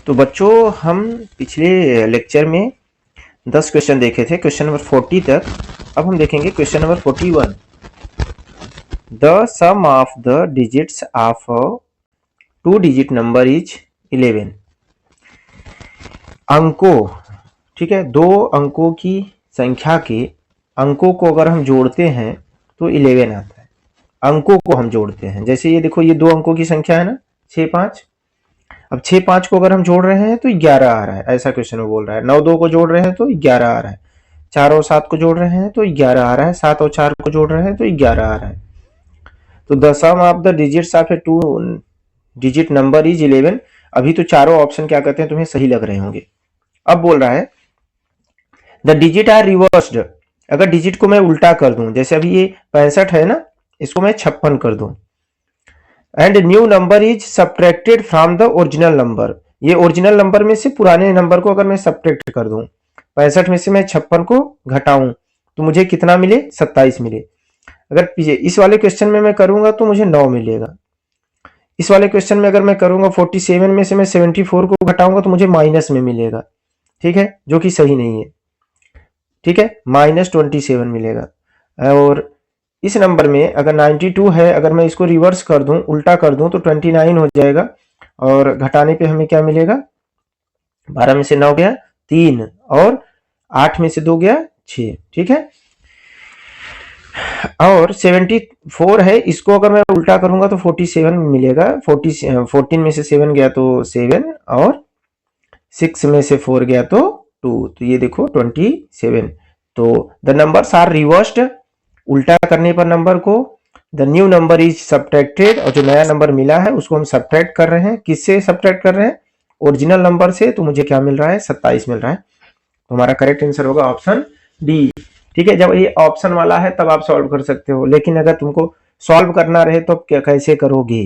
तो बच्चों हम पिछले लेक्चर में 10 क्वेश्चन देखे थे, क्वेश्चन नंबर 40 तक। अब हम देखेंगे question number 41। The sum of the digits of 2 digit number is 11। अंकों, ठीक है, 2 अंकों की संख्या के अंकों को अगर हम जोड़ते हैं तो 11 आता है। अंकों को हम जोड़ते हैं, जैसे ये देखो, ये 2 अंकों की संख्या है ना, 6 5। अब 6 5 को अगर हम जोड़ रहे हैं तो 11 आ रहा है, ऐसा क्वेश्चन में बोल रहा है। 9 2 को जोड़ रहे हैं तो 11 आ रहा है। 4 और 7 को जोड़ रहे हैं तो 11 आ रहा है। 7 और 4 को जोड़ रहे हैं तो 11 आ रहा है। तो the sum of the digits of a 2 digit number is 11। अभी तो चारों ऑप्शन क्या कहते हैं तुम्हें सही लग रहे होंगे। अब बोल रहा है द डिजिट आर रिवर्स्ड। अगर डिजिट को मैं उल्टा कर दूं, जैसे अभी ये 65 है ना, इसको मैं 56 कर दूं, and new number is subtracted from the original number. ये ओरिजिनल नंबर में से पुराने नंबर को अगर मैं सब्ट्रैक्ट कर दूं, 65 में से मैं 56 को घटाऊं तो मुझे कितना मिले? 27 मिले। अगर इस वाले क्वेश्चन में मैं करूंगा तो मुझे 9 मिलेगा। इस वाले क्वेश्चन में अगर मैं करूंगा 47 में से मैं 74 को घटाऊंगा तो मुझे माइनस में मिलेगा, ठीक है, जो कि सही नहीं है, ठीक है, -27 मिलेगा। और इस नंबर में अगर 92 है, अगर मैं इसको रिवर्स कर दूं, उल्टा कर दूं, तो 29 हो जाएगा। और घटाने पे हमें क्या मिलेगा? 12 में से 9 गया 3, और 8 में से 2 गया 6, ठीक है। और 74 है, इसको अगर मैं उल्टा करूंगा तो 47 मिलेगा। 14 में से 7 गया तो 7, और 6 में से 4 गया तो 2, तो ये देखो 27। तो द नंबर्स आर रिवर्स्ड। उल्टा करने पर नंबर को the new number is subtracted, और जो नया नंबर मिला है उसको हम सब्ट्रैक्ट कर रहे हैं। किससे सब्ट्रैक्ट कर रहे हैं? ओरिजिनल नंबर से। तो मुझे क्या मिल रहा है? 27 मिल रहा है। तो हमारा करेक्ट आंसर होगा ऑप्शन डी, ठीक है। जब ये ऑप्शन वाला है तब आप सॉल्व कर सकते हो, लेकिन अगर तुमको सॉल्व करना रहे तो क्या कैसे करोगे?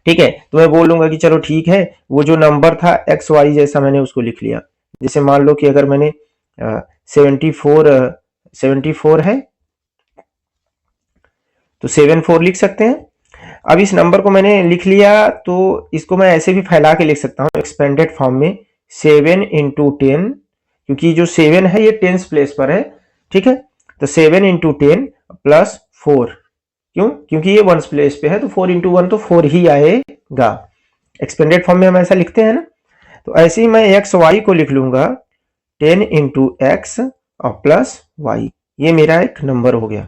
ठीक है, तो मैं बोलूंगा कि चलो ठीक है, वो जो नंबर था एक्स वाई जैसा, मैंने उसको लिख लिया। जैसे मान लो कि अगर मैंने 74 है तो 74 लिख सकते हैं। अब इस नंबर को मैंने लिख लिया तो इसको मैं ऐसे भी फैला के लिख सकता हूँ एक्सपेंडेड फॉर्म में, 7 इंटू 10, क्योंकि जो 7 है ये टेंस प्लेस पर है, ठीक है। तो 7 इंटू 10 प्लस 4, क्यों? क्योंकि ये वंस प्लेस पे है, तो 4 इंटू 1 तो 4 ही आएगा। एक्सपेंडेड फॉर्म में हम ऐसा लिखते हैं ना। तो ऐसे ही मैं एक्स वाई को लिख लूंगा 10 इंटू एक्स और प्लस वाई, ये मेरा एक नंबर हो गया।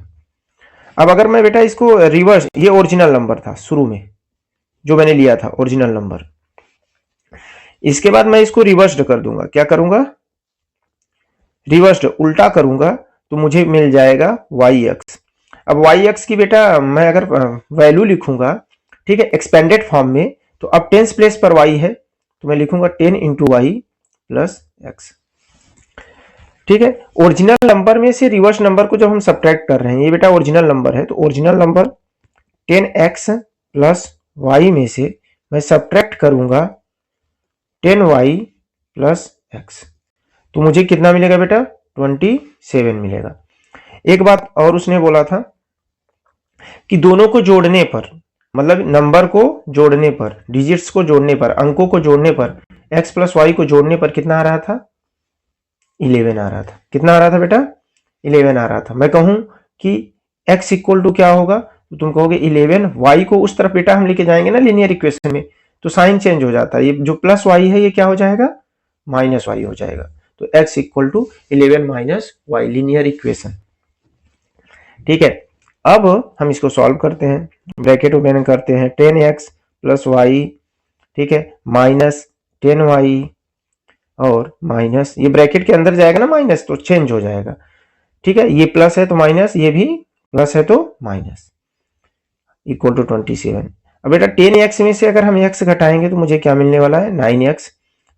अब अगर मैं बेटा इसको रिवर्स, ये ओरिजिनल नंबर था शुरू में जो मैंने लिया था, ओरिजिनल नंबर। इसके बाद मैं इसको रिवर्स्ड कर दूंगा। क्या करूंगा? रिवर्स्ड, उल्टा करूंगा, तो मुझे मिल जाएगा वाई एक्स। अब वाई एक्स की बेटा मैं अगर वैल्यू लिखूंगा, ठीक है, एक्सपेंडेड फॉर्म में, तो अब टेंस प्लेस पर वाई है, तो मैं लिखूंगा 10 इंटू वाई प्लस एक्स, ठीक है। ओरिजिनल नंबर में से रिवर्स नंबर को जब हम सब्ट्रैक्ट कर रहे हैं, ये बेटा ओरिजिनल नंबर है, तो original number 10x plus Y में से मैं सब्ट्रैक्ट करूंगा 10y प्लस x, तो मुझे कितना मिलेगा बेटा? 27 मिलेगा। एक बात और उसने बोला था कि दोनों को जोड़ने पर, मतलब नंबर को जोड़ने पर, डिजिट्स को जोड़ने पर, अंकों को जोड़ने पर, x प्लस वाई को जोड़ने पर कितना आ रहा था? 11 आ रहा था। कितना आ रहा था बेटा? 11 आ रहा था। मैं कहूं कि x इक्वल टू क्या होगा, तो तुम कहोगे 11, y को उस तरफ बेटा हम लेके जाएंगे ना लीनियर इक्वेशन में, तो साइन चेंज हो जाता है। ये जो प्लस y है ये क्या हो जाएगा? माइनस y हो जाएगा। तो x equal to 11 minus y, linear equation, ठीक है। अब हम इसको सॉल्व करते हैं, ब्रैकेट ओपन करते हैं, 10x प्लस वाई, ठीक है, माइनस 10y, और माइनस, ये ब्रैकेट के अंदर जाएगा ना माइनस, तो चेंज हो जाएगा, ठीक है। ये प्लस है तो माइनस, ये भी प्लस है तो माइनस, इक्वल टू 27। अब बेटा 10x में से अगर हम x घटाएंगे तो मुझे क्या मिलने वाला है? 9x।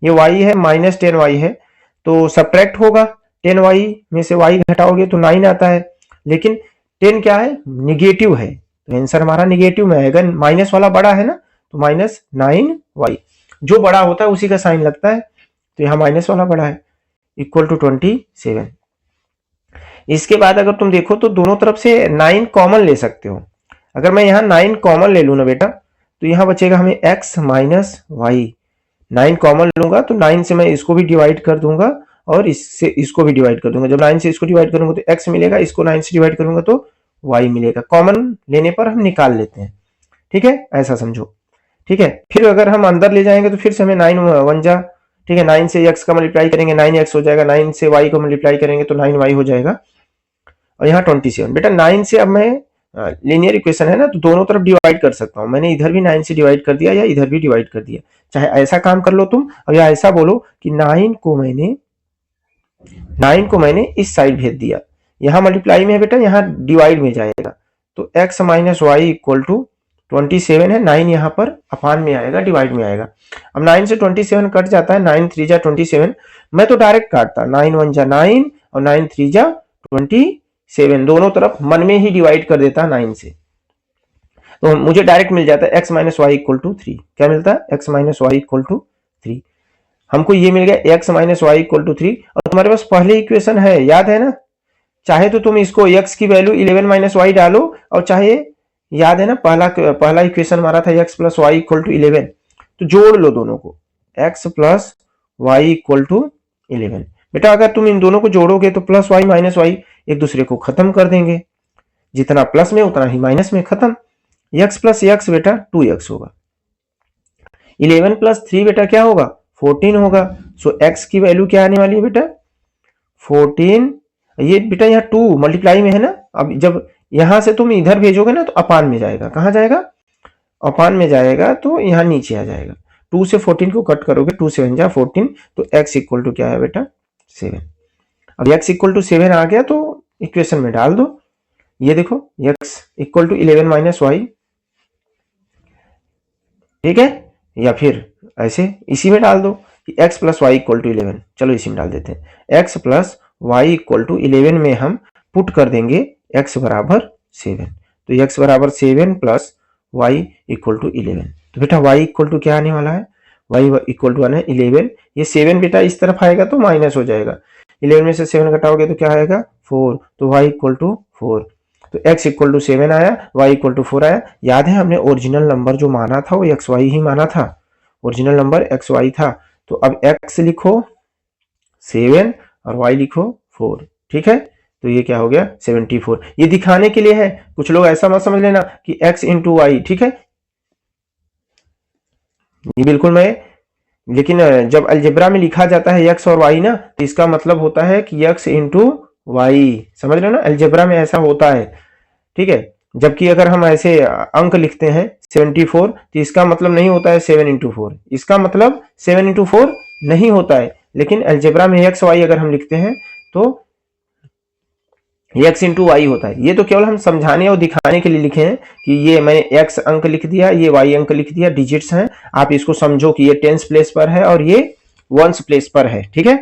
ये y है, माइनस 10y है, तो सब्ट्रैक्ट होगा। 10y में से y घटाओगे तो 9 आता है, लेकिन 10 क्या है? निगेटिव है, तो आंसर हमारा निगेटिव में आएगा। माइनस वाला बड़ा है ना, तो माइनस 9y, जो बड़ा होता है उसी का साइन लगता है, तो यहाँ माइनस वाला बड़ा है, इक्वल टू 27। इसके बाद अगर तुम देखो तो दोनों तरफ से 9 कॉमन ले सकते हो। अगर मैं यहाँ 9 कॉमन ले लूँ ना बेटा, तो यहाँ बचेगा हमें x माइनस वाई। 9 कॉमन लूंगा तो 9 से मैं इसको भी डिवाइड कर दूंगा और इससे इसको भी डिवाइड कर दूंगा। जब 9 से इसको डिवाइड करूंगा तो x मिलेगा, इसको 9 से डिवाइड करूंगा तो y मिलेगा। कॉमन लेने पर हम निकाल लेते हैं, ठीक है, ऐसा समझो, ठीक है। फिर अगर हम अंदर ले जाएंगे तो फिर से हमें 9 1 जा, ठीक है, 9 से x का मल्टीप्लाई करेंगे 9x हो जाएगा, 9 से y को मल्टीप्लाई करेंगे तो 9y हो जाएगा, और यहाँ 27। बेटा 9 से अब मैं लीनियर इक्वेशन है ना, तो दोनों तरफ डिवाइड कर सकता हूँ। मैंने इधर भी 9 से डिवाइड कर दिया या इधर भी डिवाइड कर दिया, चाहे ऐसा काम कर लो तुम, और या ऐसा बोलो कि 9 को मैंने इस साइड भेज दिया, यहाँ मल्टीप्लाई में है बेटा, यहाँ डिवाइड में जाएगा, तो x minus y equal to 27 है, 9 यहाँ पर अपान में आएगा, डिवाइड में आएगा। अब 9 से 27 कट जाता है, 9 3 जा 27, मैं तो डायरेक्ट काटता, 9 1 जा 9 और 9 3 जा 27, दोनों तरफ मन में ही डिवाइड कर देता 9 से, तो मुझे डायरेक्ट मिल जाता है x minus y equal to 3। क्या मिलता है? x minus y equal to 3। हमको ये मिल गया x minus y equal to 3, और तुम्हारे पास पहले इक्वेशन है, याद है ना, चाहे तो तुम इसको x की वैल्यू 11 माइनस वाई डालो, और चाहे, याद है ना, पहला इक्वेशन हमारा था x plus y equal to 11, तो जोड़ लो दोनों को, x plus y equal to 11। बेटा अगर तुम इन दोनों को जोड़ोगे तो प्लस वाई माइनस वाई एक दूसरे को खत्म कर देंगे, जितना प्लस में उतना ही माइनस में, खत्म। x प्लस x बेटा 2x होगा, 11 प्लस 3 बेटा क्या होगा? 14 होगा। सो x की वैल्यू क्या आने वाली है बेटा? 14। ये बेटा यहाँ 2 मल्टीप्लाई में है ना, अब जब यहां से तुम इधर भेजोगे ना तो अपान में जाएगा, कहां जाएगा? अपान में जाएगा, तो यहाँ नीचे आ जाएगा। 2 से 14 को कट करोगे, 2 7 जा 14, तो x इक्वल टू क्या है बेटा? 7। अब x इक्वल टू 7 आ गया तो इक्वेशन में डाल दो, ये देखो x equal to 11 minus y, ठीक है, या फिर ऐसे इसी में डाल दो कि x plus y equal to 11, चलो इसी में डाल देते हैं, x plus y equal to 11 में हम पुट कर देंगे x बराबर 7, तो x बराबर 7 प्लस वाई इक्वल टू 11, तो बेटा y इक्वल टू क्या आने वाला है? y इक्वल टू आना है 11, ये 7 बेटा इस तरफ आएगा तो माइनस हो जाएगा, 11 में से 7 घटाओगे तो क्या आएगा? 4, तो y इक्वल टू 4, तो x इक्वल टू 7 आया, y इक्वल टू 4 आया। याद है हमने ओरिजिनल नंबर जो माना था वो xy ही माना था, ओरिजिनल नंबर xy था, तो अब x लिखो 7 और y लिखो 4, ठीक है, तो ये क्या हो गया? 74। ये दिखाने के लिए है, कुछ लोग ऐसा मत समझ लेना कि x इंटू वाई, ठीक है, ये बिल्कुल मैं, लेकिन जब अलजेब्रा में लिखा जाता है x और y ना, तो इसका मतलब होता है कि x इंटू वाई, समझ रहे हो ना, अलजेब्रा में ऐसा होता है, ठीक है। जबकि अगर हम ऐसे अंक लिखते हैं 74, तो इसका मतलब नहीं होता है 7 इंटू 4, इसका मतलब 7 इंटू 4 नहीं होता है, लेकिन अलजेब्रा में एक्स वाई अगर हम लिखते हैं तो एक्स इंटू वाई होता है। ये तो केवल हम समझाने और दिखाने के लिए लिखे हैं कि ये मैंने एक्स अंक लिख दिया, ये वाई अंक लिख दिया, डिजिट्स हैं, आप इसको समझो कि ये टेंस प्लेस पर है और ये वंस प्लेस पर है, ठीक है।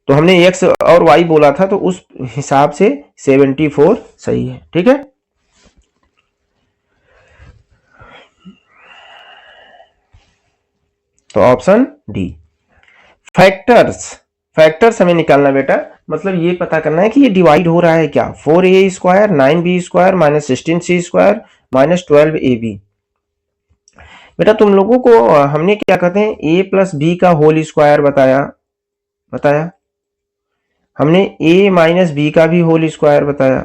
तो हमने x और y बोला था, तो उस हिसाब से 74 सही है, ठीक है। तो ऑप्शन डी। फैक्टर्स हमें निकालना बेटा, मतलब ये पता करना है कि ये डिवाइड हो रहा है क्या, 4a square 9b square minus 16c square minus 12ab। बेटा तुम लोगों को हमने क्या कहते हैं a प्लस बी का होल स्क्वायर बताया, हमने a माइनस बी का भी होल स्क्वायर बताया,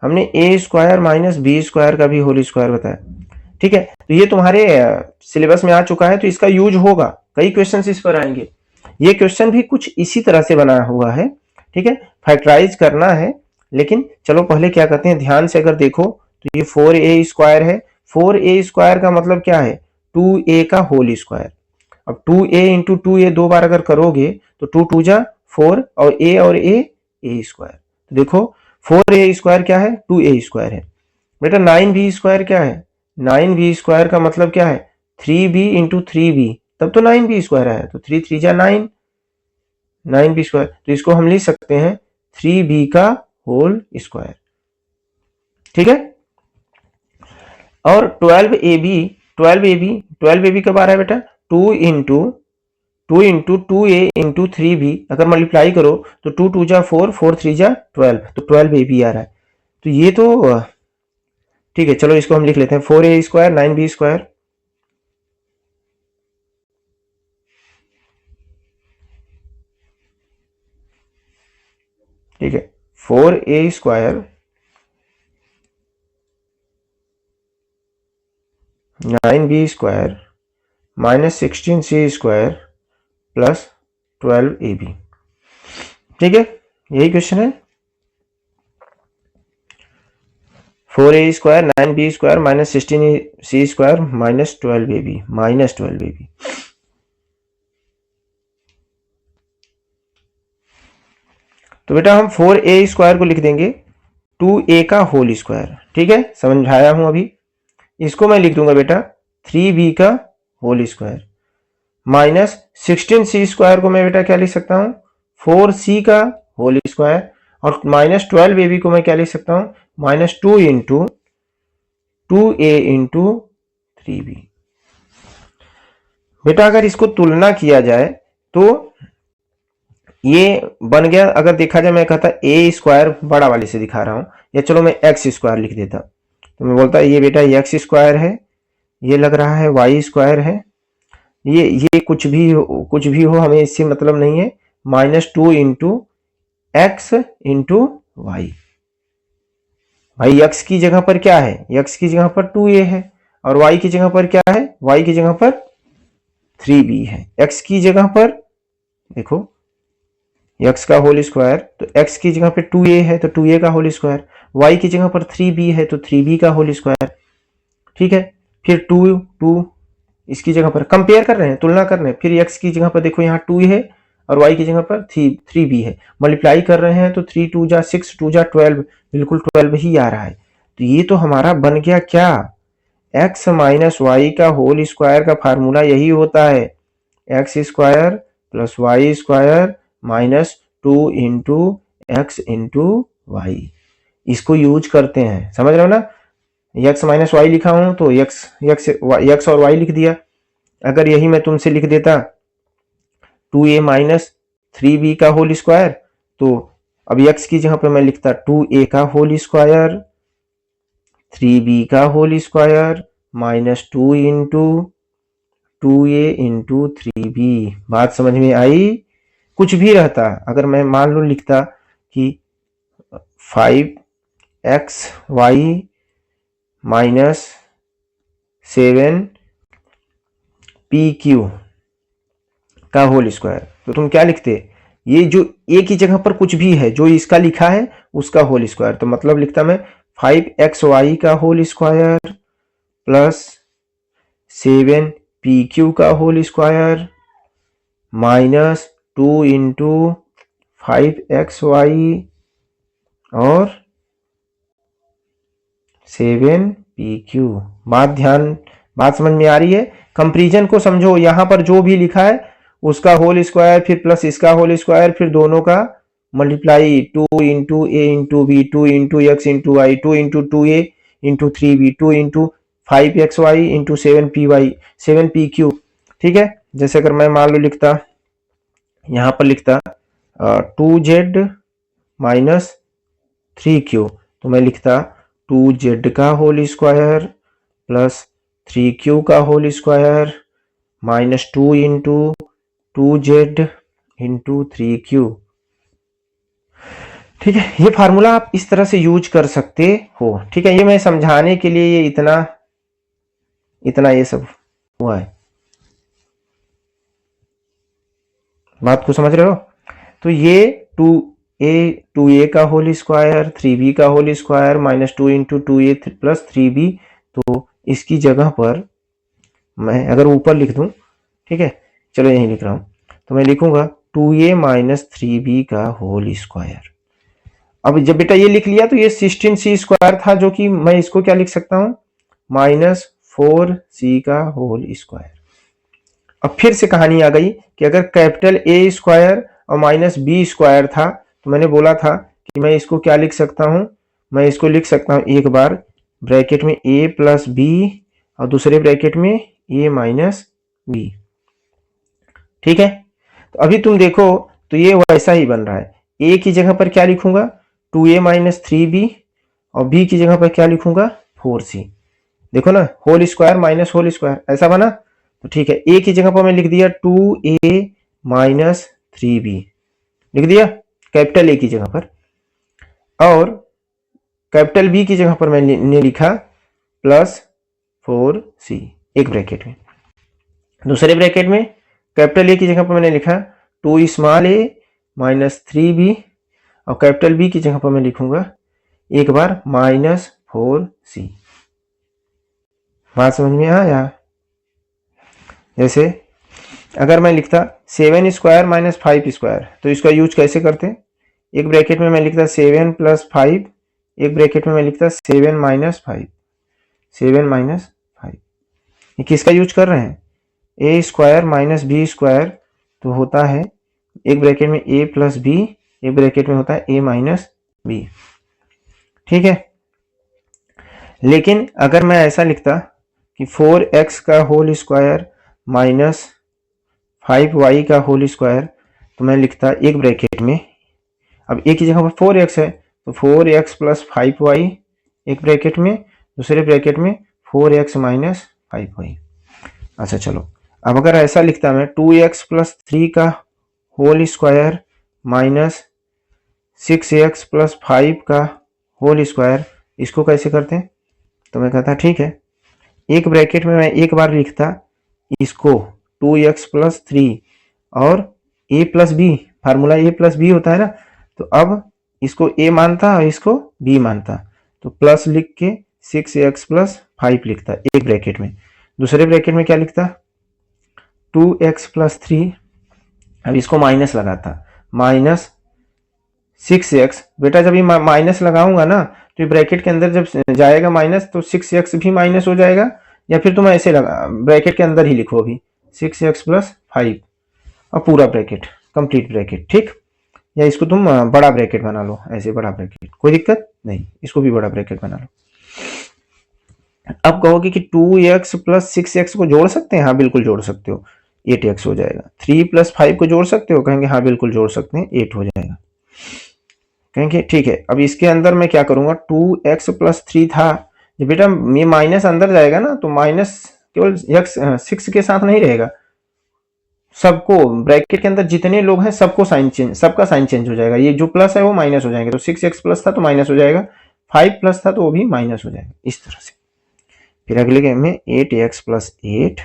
हमने a square minus b square का भी होल स्क्वायर बताया, ठीक है। तो ये तुम्हारे सिलेबस में आ चुका है, तो इसका यूज होगा, कई क्वेश्चन इस पर आएंगे। ये क्वेश्चन भी कुछ इसी तरह से बना हुआ है, ठीक है, फैक्टराइज करना है। लेकिन चलो पहले क्या करते हैं, ध्यान से अगर देखो तो ये 4a स्क्वायर है, 4a स्क्वायर का मतलब क्या है? 2a का होल स्क्वायर। अब 2a इंटू 2a दो बार अगर करोगे तो 2 2 जा 4 और a स्क्वायर, तो देखो 4a स्क्वायर क्या है? 2a स्क्वायर है। बेटा 9b स्क्वायर क्या है? 9b स्क्वायर का मतलब क्या है? 3b इंटू 3b, तब तो 9b स्क्वायर आया, तो 3 3 जा 9, 9b स्क्वायर, तो इसको हम लिख सकते हैं 3b का होल स्क्वायर, ठीक है। और 12ab कब आ रहा है बेटा? 2 इंटू 2a इंटू 3b अगर मल्टीप्लाई करो तो 2 2 जा 4, 4 3 जा 12, तो 12ab आ रहा है। तो ये तो ठीक है, चलो इसको हम लिख लेते हैं 4a स्क्वायर 9b स्क्वायर ठीक है, 4a² (9b² minus 16c² plus 12ab। ठीक है, यही क्वेश्चन है। 4a² 9b² minus 16c² minus 12ab। तो बेटा हम 4a² को लिख देंगे 2a का होल स्क्वायर। ठीक है, समझाया हूं अभी। इसको मैं लिख दूंगा बेटा 3b का होल स्क्वायर माइनस 16c² को मैं बेटा क्या लिख सकता हूं 4c का होल स्क्वायर, और माइनस 12ab को मैं क्या लिख सकता हूं minus 2 into 2a into 3b। बेटा अगर इसको तुलना किया जाए तो ये बन गया, अगर देखा जाए मैं कहता a² बड़ा वाले से दिखा रहा हूं, या चलो मैं x² लिख देता, तो मैं बोलता ये बेटा x² है, ये लग रहा है y² है, ये कुछ भी हो हमें इससे मतलब नहीं है, -2 इंटू एक्स इंटू वाई। भाई x की जगह पर क्या है, x की जगह पर 2a है, और y की जगह पर क्या है, y की जगह पर 3b है। x की जगह पर देखो x का होल स्क्वायर, तो x की जगह पे 2a है तो 2a का होल स्क्वायर, y की जगह पर 3b है तो 3b का होल स्क्वायर। ठीक है, फिर 2 इसकी जगह पर कंपेयर कर रहे हैं, तुलना कर रहे हैं, फिर x की जगह पर देखो यहाँ 2 है और y की जगह पर 3b है, मल्टीप्लाई कर रहे हैं तो 3 2 जा 6 2 जा 12, बिल्कुल 12 ही आ रहा है। तो ये तो हमारा बन गया क्या, x माइनस वाई का होल स्क्वायर का फार्मूला यही होता है, x² plus y² minus 2 into x into y. इसको यूज करते हैं, समझ रहे हो ना। x माइनस वाई लिखा हूं तो x और y लिख दिया। अगर यही मैं तुमसे लिख देता 2a माइनस 3b का होल स्क्वायर, तो अब x की जगह पे मैं लिखता 2a का होल स्क्वायर 3b का whole square minus 2 into 2a into 3b। बात समझ में आई। कुछ भी रहता, अगर मैं मान लो लिखता कि 5xy माइनस 7pq का होल स्क्वायर, तो तुम क्या लिखते, ये जो a की जगह पर कुछ भी है जो इसका लिखा है उसका होल स्क्वायर, तो मतलब लिखता मैं 5xy का होल स्क्वायर प्लस 7pq का whole square minus 2 into 5xy और 7pq। बात समझ में आ रही है। कंपैरिजन को समझो, यहां पर जो भी लिखा है उसका होल स्क्वायर फिर प्लस इसका होल स्क्वायर फिर दोनों का multiply 2 into A into B 2 into x into Y 2 into 2a into 3b 2 into 5xy into 7pq। ठीक है, जैसे अगर मैं मान लो लिखता यहां पर लिखता 2z माइनस 3q, तो मैं लिखता 2z का होल स्क्वायर प्लस 3q का whole square minus 2 into 2z into 3q। ठीक है, ये फार्मूला आप इस तरह से यूज कर सकते हो। ठीक है, ये मैं समझाने के लिए ये इतना ये सब हुआ है। बात को समझ रहे हो। तो ये 2a का होल स्क्वायर 3b का whole square minus 2 into 2a plus 3b, तो इसकी जगह पर मैं अगर ऊपर लिख दूं, ठीक है, चलो यहीं लिख रहा हूं, तो मैं लिखूंगा 2a माइनस 3b का होल स्क्वायर। अब जब बेटा ये लिख लिया तो ये 16c² था, जो कि मैं इसको क्या लिख सकता हूं माइनस 4c का होल स्क्वायर। अब फिर से कहानी आ गई कि अगर कैपिटल A² और माइनस b² था, तो मैंने बोला था कि मैं इसको क्या लिख सकता हूं, मैं इसको लिख सकता हूं एक बार ब्रैकेट में a प्लस b और दूसरे ब्रैकेट में a माइनस b। ठीक है, तो अभी तुम देखो तो ये वैसा ही बन रहा है। a की जगह पर क्या लिखूंगा 2a माइनस 3b और b की जगह पर क्या लिखूंगा 4c। देखो ना, whole square minus whole square ऐसा बना। तो ठीक है, a की जगह पर मैं लिख दिया 2a माइनस 3b, लिख दिया कैपिटल A की जगह पर। और कैपिटल बी की जगह पर मैंने लिखा प्लस 4c एक ब्रैकेट में। दूसरे ब्रैकेट में कैपिटल ए की जगह पर मैंने लिखा 2 स्मॉल ए माइनस 3b और कैपिटल बी की जगह पर मैं लिखूंगा एक बार माइनस 4c। बात समझ में आया? जैसे अगर मैं लिखता 7 स्क्वायर माइनस 5 स्क्वायर तो इसका यूज कैसे करते? एक ब्रैकेट में मैं लिखता 7 प्लस 5, एक ब्रैकेट में मैं लिखता 7 माइनस 5, 7 माइनस 5। ये किसका यूज कर रहे हैं? ए स्क्वायर माइनस बी स्क्वायर तो होता है एक ब्रैकेट में ए प्लस बी, एक ब्रैकेट में होता है ए माइनस बी। ठीक है, लेकिन अगर मैं ऐसा लिखता कि 4x का होल स्क्वायर माइनस 5y का होल स्क्वायर तो मैं लिखता एक ब्रैकेट में, अब एक की जगह पर 4x है तो 4x प्लस 5y एक ब्रैकेट में, दूसरे ब्रैकेट में 4x माइनस 5y। अच्छा चलो, अब अगर ऐसा लिखता मैं 2x प्लस 3 का whole square minus 6x plus 5 का होल स्क्वायर, इसको कैसे करते हैं? तो मैं कहता ठीक है, एक ब्रैकेट में मैं एक बार लिखता इसको 2x प्लस 3 और a plus b, formula a plus b होता है ना, तो अब इसको a मानता और इसको b मानता तो प्लस लिख के 6x प्लस 5 लिखता एक ब्रैकेट में। दूसरे ब्रैकेट में क्या लिखता? 2x प्लस 3, अब इसको माइनस लगाता माइनस 6x। बेटा जब ये माइनस लगाऊंगा ना तो ये ब्रैकेट के अंदर जब जाएगा माइनस तो 6x भी माइनस हो जाएगा, या फिर तुम ऐसे लगा ब्रैकेट के अंदर ही लिखो अभी 6x प्लस 5 और पूरा ब्रैकेट कंप्लीट ब्रैकेट। ठीक, या इसको तुम बड़ा ब्रैकेट बना लो, ऐसे बड़ा ब्रैकेट, कोई दिक्कत नहीं, इसको भी बड़ा ब्रैकेट बना लो। अब कहोगे कि 2x प्लस 6x को जोड़ सकते हैं? हाँ बिल्कुल जोड़ सकते हो, 8x हो जाएगा। 3 प्लस 5 को जोड़ सकते हो? कहेंगे हाँ बिल्कुल जोड़ सकते हैं, 8 हो जाएगा। कहेंगे ठीक है, अब इसके अंदर मैं क्या करूंगा, 2x प्लस 3 था, जब बेटा ये माइनस अंदर जाएगा ना तो माइनस केवल x 6 के साथ नहीं रहेगा, सबको ब्रैकेट के अंदर जितने लोग हैं सबको साइन चेंज, सबका साइन चेंज हो जाएगा। ये जो प्लस है वो माइनस हो जाएंगे, तो 6x प्लस था तो माइनस हो जाएगा, 5 प्लस था तो वो भी माइनस हो जाएगा, इस तरह से। फिर अगले गेम में 8x प्लस 8।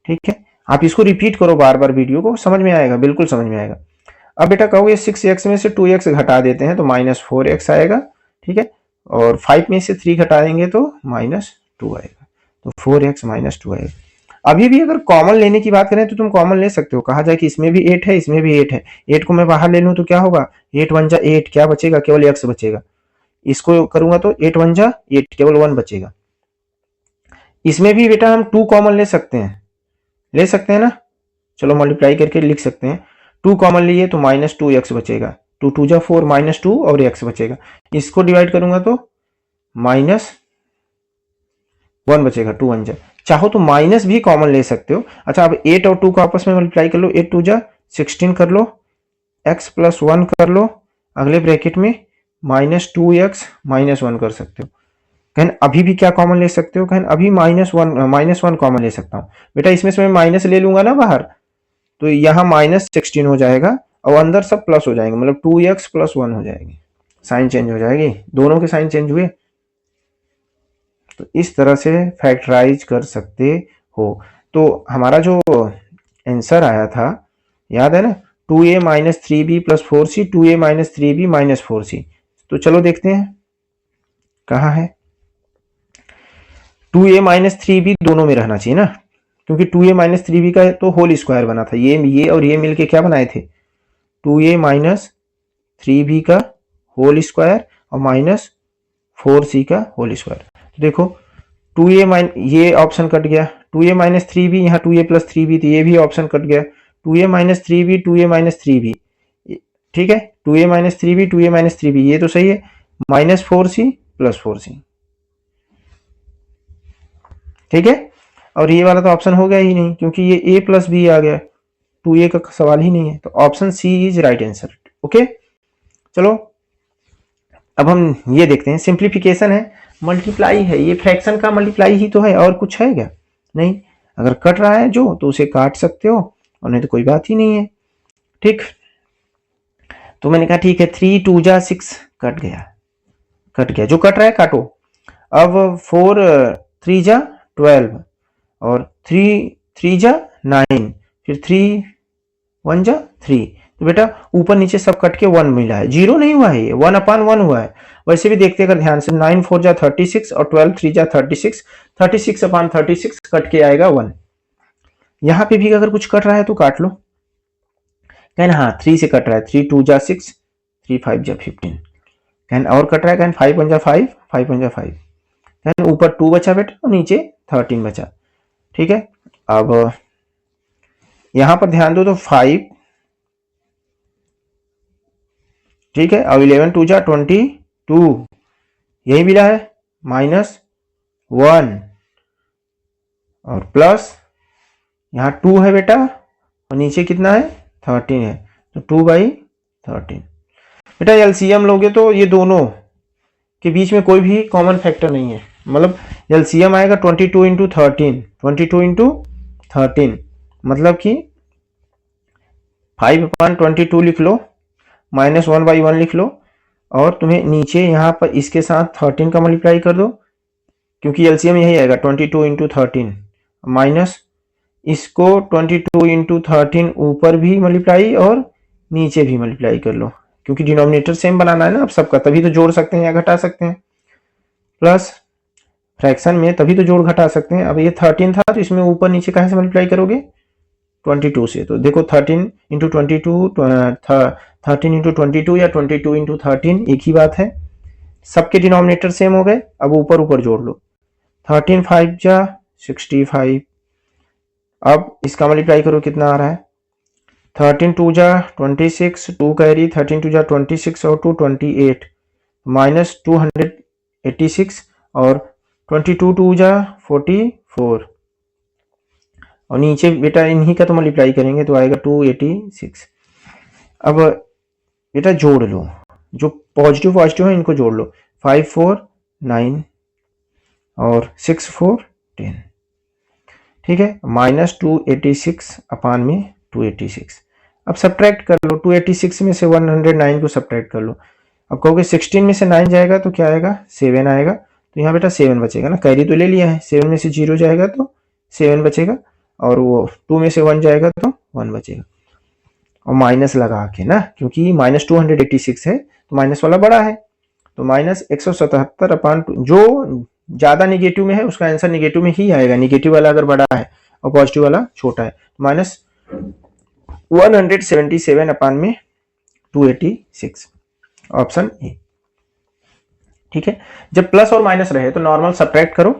ठीक है, आप इसको रिपीट करो बार बार, वीडियो को समझ में आएगा, बिल्कुल समझ में आएगा। अब बेटा कहोगे 6x में से 2x घटा देते हैं तो माइनस 4x आएगा। ठीक है, और 5 में से 3 घटा देंगे तो माइनस 2 आएगा, तो 4x माइनस 2 आएगा। अभी भी अगर कॉमन लेने की बात करें तो तुम कॉमन ले सकते हो, कहा जाए कि इसमें भी 8 है इसमें भी 8 है, 8 को मैं बाहर ले लूं तो क्या होगा, 8 1 जा 8, क्या बचेगा, केवल x बचेगा। इसको करूंगा तो 8 1 जा 8, केवल 1 बचेगा। इसमें भी बेटा हम 2 कॉमन ले सकते हैं ना, चलो मल्टीप्लाई करके लिख सकते हैं। 2 कॉमन लिए तो माइनस 2x बचेगा, 2 2 जा 4 माइनस 2 और x बचेगा। इसको डिवाइड करूंगा तो माइनस 1 बचेगा, 2 1 जा। चाहो तो माइनस भी कॉमन ले सकते हो। अच्छा, अब 8 और 2 को आपस में मल्टीप्लाई कर लो, 8 2 जा 16 कर लो, x प्लस 1 कर लो, अगले ब्रैकेट में माइनस 2x माइनस 1 कर सकते हो। कहन अभी भी क्या कॉमन ले सकते हो, कहन अभी माइनस वन कॉमन ले सकता हूँ। बेटा इसमें से मैं माइनस ले लूंगा ना बाहर, तो यहाँ माइनस 16 हो जाएगा और अंदर सब प्लस हो जाएंगे, मतलब 2x प्लस 1 हो जाएगी, साइन चेंज हो जाएगी, दोनों के साइन चेंज हुए। तो इस तरह से फैक्टराइज कर सकते हो। तो हमारा जो आंसर आया था याद है ना, 2a minus 3b plus 4c, 2a minus 3b minus 4c। तो चलो देखते हैं कहाँ है। 2a माइनस 3b दोनों में रहना चाहिए ना, क्योंकि 2a माइनस 3b का तो होल स्क्वायर बना था, ये और ये मिलके क्या बनाए थे, 2a माइनस 3b का होल स्क्वायर और माइनस 4c का होल स्क्वायर। तो देखो 2a माइन, ये ऑप्शन कट गया, 2a माइनस 3b, यहाँ 2a प्लस 3b थी, ये भी ऑप्शन कट गया, 2a minus 3b 2a minus 3b। ठीक है, 2a minus 3b 2a minus 3b ये तो सही है, माइनस 4c प्लस 4c। ठीक है, और ये वाला तो ऑप्शन हो गया ही नहीं क्योंकि ये a प्लस बी आ गया, 2a का सवाल ही नहीं है, तो option c is right answer. Okay, चलो अब हम ये देखते हैं, सिंप्लीफिकेशन है, मल्टीप्लाई है, ये फ्रैक्शन का मल्टीप्लाई ही तो है, और कुछ है क्या, नहीं। अगर कट रहा है जो तो उसे काट सकते हो, और नहीं तो कोई बात ही नहीं है। ठीक, तो मैंने कहा ठीक है, 3 2 जा 6, कट गया, जो कट रहा है काटो। अब 4 3 जा 12 और 3 3 जा 9, फिर 3 1 जा 3। तो बेटा ऊपर नीचे सब कट के 1 मिला है, 0 नहीं हुआ है, ये 1/1 हुआ है। वैसे भी देखते अगर ध्यान से 9 4 जा 36 और 12 3 जा 36, 36/36 कट के आएगा 1। यहाँ पे भी अगर कुछ कट रहा है तो काट लो। कहना हाँ 3 से कट रहा है, 3 2 जा 6, 3 5 जा 15। कहन और कट रहा है, कहन 5 1 जा 5, 5 1 जा 5। कहन ऊपर 2 बचा बेटा और नीचे 13 बचा। ठीक है, अब यहां पर ध्यान दो तो 5, ठीक है, अब 11 2 जा 22, यही मिला है, -1 और प्लस यहाँ 2 है बेटा और नीचे कितना है 13 है, तो 2/13। बेटा एलसीएम लोगे तो ये दोनों के बीच में कोई भी कॉमन फैक्टर नहीं है, मतलब एलसीएम आएगा 22 × 13, 22 × 13 मतलब कि 5/22 लिख लो, -1/1 लिख लो, और तुम्हें नीचे यहाँ पर इसके साथ 13 का मल्टीप्लाई कर दो, क्योंकि एलसीएम यही आएगा 22 × 13, माइनस इसको 22 × 13 ऊपर भी मल्टीप्लाई और नीचे भी मल्टीप्लाई कर लो, क्योंकि डिनोमिनेटर सेम बनाना है ना अब सबका, तभी तो जोड़ सकते हैं या घटा सकते हैं। प्लस फ्रैक्शन में तभी तो जोड़ घटा सकते हैं। अब ये 13 था तो इसमें ऊपर नीचे कहाँ से मल्टीप्लाई करोगे 22 से, तो देखो 13 × 22, 13 × 22 या 22 × 13 एक ही बात है, सबके डिनोमिनेटर सेम हो गए। अब ऊपर ऊपर जोड़ लो, 13 5 जा 65, अब इसका मल्टीप्लाई करो कितना आ रहा है, 13 2 जा 26, 2 कैरी, 13 2 जा 26 और 2 28, -286 और 22 2 जा 44, और नीचे बेटा इन्हीं का तो मल्टीप्लाई करेंगे तो आएगा 286। अब बेटा जोड़ लो, जो पॉजिटिव है इनको जोड़ लो, 5 4 9 और 6 4 10, ठीक है, -286/286। अब सब्ट्रैक्ट कर लो, 286 में से 109 को सब्ट्रैक्ट कर लो। अब कहोगे 16 में से 9 जाएगा तो क्या आएगा 7 आएगा, तो यहाँ बेटा 7 बचेगा ना, कैरी तो ले लिया है, 7 में से 0 जाएगा तो 7 बचेगा, और वो 2 में से 1 जाएगा तो 1 बचेगा, और माइनस लगा के ना, क्योंकि -286 है तो माइनस वाला बड़ा है, तो -177/2, जो ज्यादा निगेटिव में है उसका आंसर निगेटिव में ही आएगा, निगेटिव वाला अगर बड़ा है और पॉजिटिव वाला छोटा है, -177/286, ऑप्शन ए। ठीक है, जब प्लस और माइनस रहे तो नॉर्मल सब्ट्रैक्ट करो,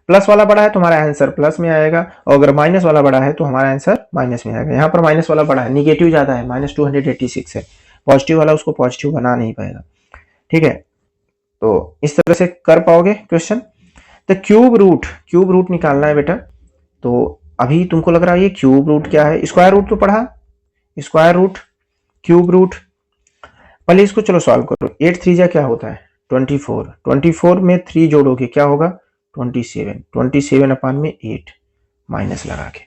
प्लस वाला बड़ा है तो हमारा आंसर प्लस में आएगा, और अगर माइनस वाला बड़ा है तो हमारा आंसर माइनस में आएगा। यहाँ पर माइनस वाला बड़ा है, निगेटिव ज्यादा है, -286 है, पॉजिटिव वाला उसको पॉजिटिव बना नहीं पाएगा। ठीक है, तो इस तरह से कर पाओगे क्वेश्चन। तो क्यूब रूट निकालना है बेटा, तो अभी तुमको लग रहा है ये क्यूब रूट क्या है, स्क्वायर रूट तो पढ़ा, स्क्वायर रूट, क्यूब रूट, पहले इसको चलो सॉल्व करो। 8 3 जा क्या होता है 24, 24 में 3 जोड़ोगे क्या होगा 27, 27/8 माइनस लगा के।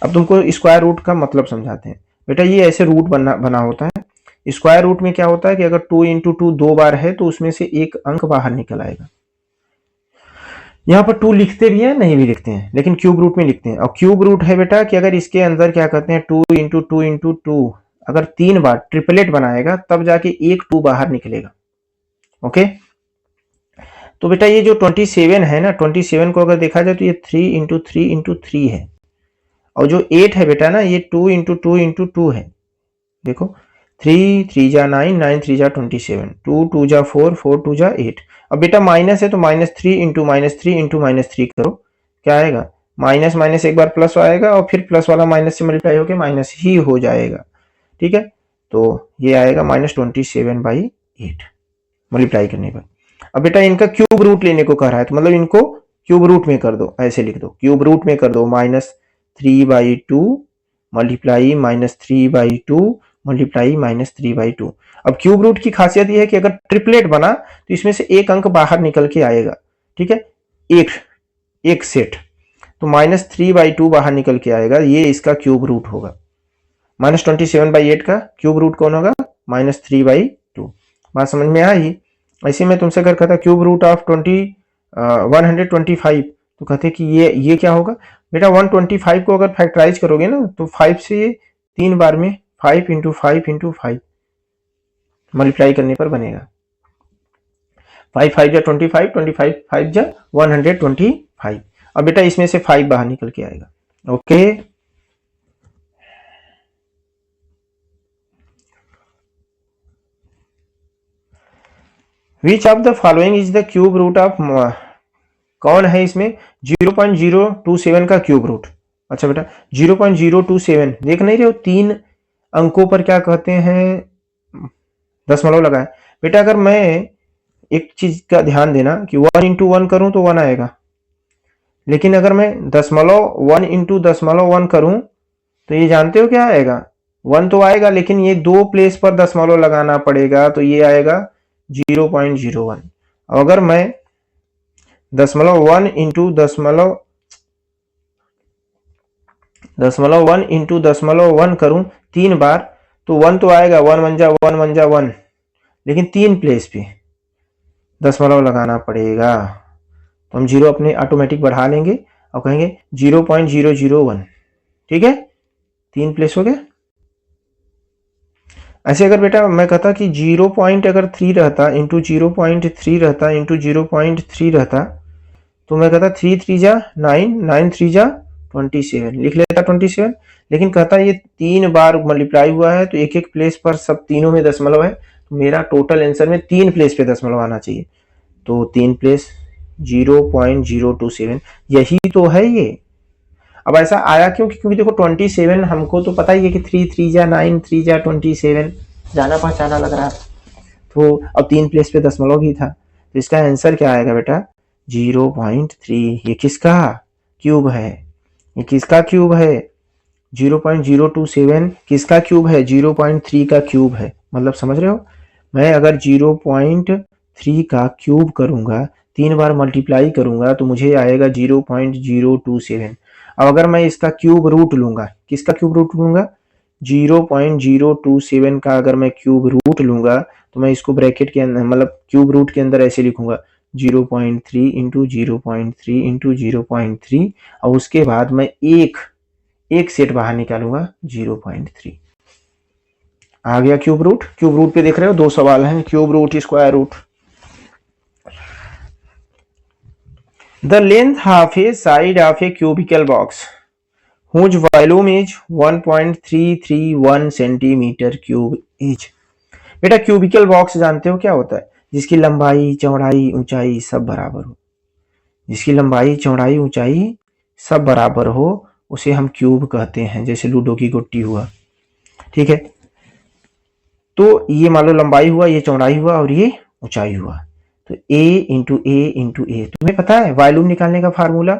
अब तुमको स्क्वायर रूट का मतलब समझाते हैं बेटा, ये ऐसे रूट बना होता है। स्क्वायर रूट में क्या होता है कि अगर 2 × 2 2 बार है तो उसमें से एक अंक बाहर निकल आएगा। यहाँ पर 2 लिखते भी हैं नहीं भी लिखते हैं, लेकिन क्यूब रूट में लिखते हैं, और क्यूब रूट है बेटा कि अगर इसके अंदर क्या करते हैं 2 × 2 × 2 अगर 3 बार ट्रिपलेट बनाएगा तब जाके एक 2 बाहर निकलेगा। ओके, तो बेटा ये जो 27 है ना, 27 को अगर देखा जाए तो ये 3 × 3 × 3 है, और जो 8 है बेटा ना ये 2 × 2 × 2 है। देखो 3 3 जा 9, 9 3 जा 27, 2 2 जा 4, 4 2 जा 8। अब बेटा माइनस है तो -3 × -3 × -3 करो, क्या आएगा माइनस माइनस एक बार प्लस आएगा और फिर प्लस वाला माइनस से मल्टीप्लाई होकर माइनस ही हो जाएगा। ठीक है, तो ये आएगा -27/8 मल्टीप्लाई करने पर। अब बेटा इनका क्यूब रूट लेने को कह रहा है, तो मतलब इनको क्यूब रूट में कर दो, ऐसे लिख दो, क्यूब रूट में कर दो, -3/2 मल्टीप्लाई -3/2 मल्टीप्लाई -3/2। अब क्यूब रूट की खासियत यह है कि अगर ट्रिपलेट बना तो इसमें से एक अंक बाहर निकल के आएगा। ठीक है, एक सेट, तो -3/2 बाहर निकल के आएगा, ये इसका क्यूब रूट होगा। -27/8 का क्यूब रूट कौन होगा -3/2। बात समझ में आई? ऐसे मैं तुमसे अगर कहता क्यूब रूट ऑफ 125 तो कहते कि ये क्या होगा बेटा, 125 को अगर फैक्टराइज करोगे ना तो 5 से ये 3 बार में 5 इंटू 5 मल्टीप्लाई करने पर बनेगा। 5 5 जा 25, 25 5 जा 125। अब बेटा इसमें से 5 बाहर निकल के आएगा। Okay, which of the following is the cube root of, कौन है इसमें 0.027 का क्यूब रूट। अच्छा बेटा 0.027 देख नहीं रहे हो, 3 अंकों पर क्या कहते हैं दशमलव लगाए। बेटा अगर मैं एक चीज का ध्यान देना कि 1 इंटू 1 करूं तो 1 आएगा, लेकिन अगर मैं 1 इंटू 1 करूं तो ये जानते हो क्या आएगा, 1 तो आएगा लेकिन ये 2 प्लेस पर दशमलव लगाना पड़ेगा तो ये आएगा 0.01। अगर मैं 1 इंटू 1 करूं 3 बार तो 1 तो आएगा, 1 1 जा 1, लेकिन 3 प्लेस पे दशमलव लगाना पड़ेगा तो हम 0 अपने ऑटोमेटिक बढ़ा लेंगे और कहेंगे 0.001। ठीक है, 3 प्लेस हो गया। ऐसे अगर बेटा मैं कहता कि 0.3 रहता इंटू 0.3 रहता इंटू 0.3 रहता तो मैं कहता 3 3 जा 9, 9 3 जा 27 लिख लेता 27, लेकिन कहता ये 3 बार मल्टीप्लाई हुआ है तो एक एक प्लेस पर सब तीनों में दशमलव है, तो मेरा टोटल आंसर में 3 प्लेस पे दशमलव आना चाहिए, तो 3 प्लेस 0.027 यही तो है ये। अब ऐसा आया क्यों, क्योंकि देखो 27 हमको तो पता ही है कि 3 3 जा 9, 3 जा 27 जाना पहचाना लग रहा है, तो अब 3 प्लेस पे दशमलव ही था, तो इसका आंसर क्या आएगा बेटा 0.3। ये किसका क्यूब है, ये किसका क्यूब है 0.027 किसका क्यूब है 0.3 का क्यूब है। मतलब समझ रहे हो, मैं अगर 0.3 का क्यूब करूंगा 3 बार मल्टीप्लाई करूंगा तो मुझे आएगा 0.027। अब अगर मैं इसका क्यूब रूट लूंगा, किसका क्यूब रूट लूंगा 0.027 का अगर मैं क्यूब रूट लूंगा तो मैं इसको ब्रैकेट के अंदर मतलब क्यूब रूट के अंदर ऐसे लिखूंगा 0.3 इंटू 0.3 इंटू 0.3 और उसके बाद मैं एक सेट बाहर निकालूंगा 0.3। आ गया क्यूब रूट। क्यूब रूट पे देख रहे हो 2 सवाल हैं, cube root square root. The length of a side of a cubical box whose volume is 1.331 centimetre cube इच। बेटा क्यूबिकल बॉक्स जानते हो क्या होता है, जिसकी लंबाई चौड़ाई ऊंचाई सब बराबर हो, जिसकी लंबाई चौड़ाई ऊंचाई सब बराबर हो उसे हम क्यूब कहते हैं, जैसे लूडो की गुट्टी हुआ। ठीक है, तो ये मान लो लंबाई हुआ, ये चौड़ाई हुआ और ये ऊंचाई हुआ, तो a इंटू ए तुम्हें पता है वॉल्यूम निकालने का फार्मूला,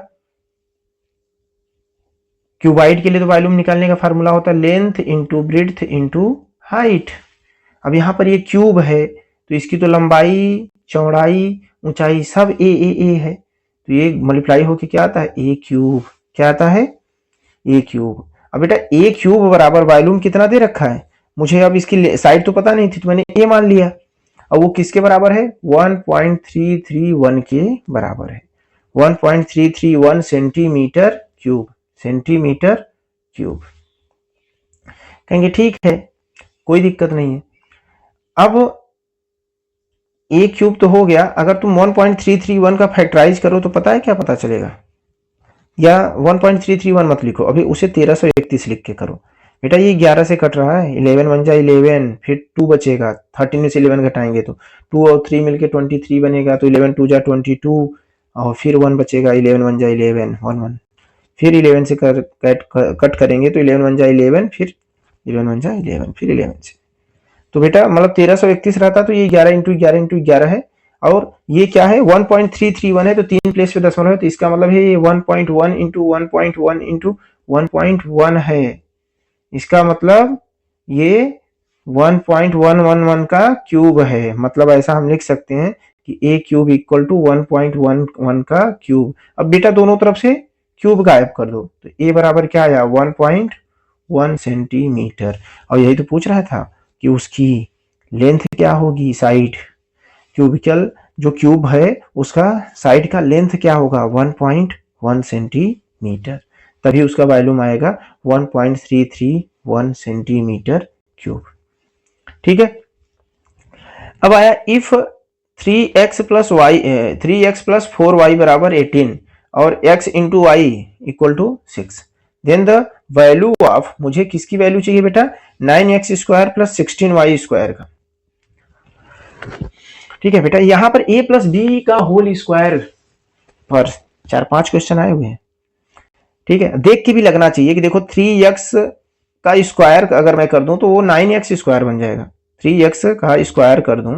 क्यूबाइड के लिए तो वॉल्यूम निकालने का फार्मूला होता है length into breadth into height. अब यहाँ पर ये क्यूब है तो इसकी तो लंबाई चौड़ाई ऊंचाई सब ए है, तो ये मल्टीप्लाई होके क्या आता है ए क्यूब, क्या आता है ए क्यूब। अब बेटा ए क्यूब बराबर वॉल्यूम कितना दे रखा है, मुझे अब इसकी साइड तो पता नहीं थी तो मैंने ए मान लिया, अब वो किसके बराबर है 1.331 के बराबर है, 1.331 सेंटीमीटर क्यूब, सेंटीमीटर क्यूब। कहेंगे ठीक है कोई दिक्कत नहीं है। अब ए क्यूब तो हो गया, अगर तुम 1.331 का फैक्टराइज करो तो पता है क्या पता चलेगा, या 1.331 मत लिखो अभी, उसे 1331 लिख के करो। बेटा ये 11 से कट रहा है, 11 1 जा 11, फिर 2 बचेगा, 13 में से 11 घटाएंगे तो 2 और 3 मिलके 23 बनेगा, तो 11 2 जा 22 और फिर 1 बचेगा, 11 1 जा 11 1 1, फिर 11 से कट करेंगे तो 11 1 जा 11, फिर 11 1 जा 11, फिर 11 से, तो बेटा मतलब 1331 रहता तो ये 11 इंटू 11 इंटू 11 है, और ये क्या है 1.331 है तो 3 प्लेस पे दशमलव है, तो इसका मतलब है ये 1.1 इंटू 1.1 इंटू 1.1 है, इसका मतलब ये 1.111 का क्यूब है। मतलब ऐसा हम लिख सकते हैं कि ए क्यूब इक्वल टू 1.11 का क्यूब। अब बेटा दोनों तरफ से क्यूब गायब कर दो तो ए बराबर क्या आया 1.1 सेंटीमीटर, और यही तो पूछ रहा था कि उसकी लेंथ क्या होगी साइड, क्यूबिकल जो क्यूब है उसका साइड का लेंथ क्या होगा 1.1 सेंटीमीटर, तभी उसका वॉल्यूम आएगा 1.331 सेंटीमीटर क्यूब। ठीक है। अब आया if 3x plus Y 3x plus 4y बराबर 18 और x into y equal to 6, then the value of, मुझे किसकी वैल्यू चाहिए बेटा 9x square plus 16y square का। ठीक है बेटा, यहां पर a प्लस बी का होल स्क्वायर पर 4-5 क्वेश्चन आए हुए हैं। ठीक है, देख के भी लगना चाहिए कि देखो 3x का स्क्वायर अगर मैं कर दूं तो वो 9x स्क्वायर बन जाएगा। 3x का स्क्वायर कर दूं,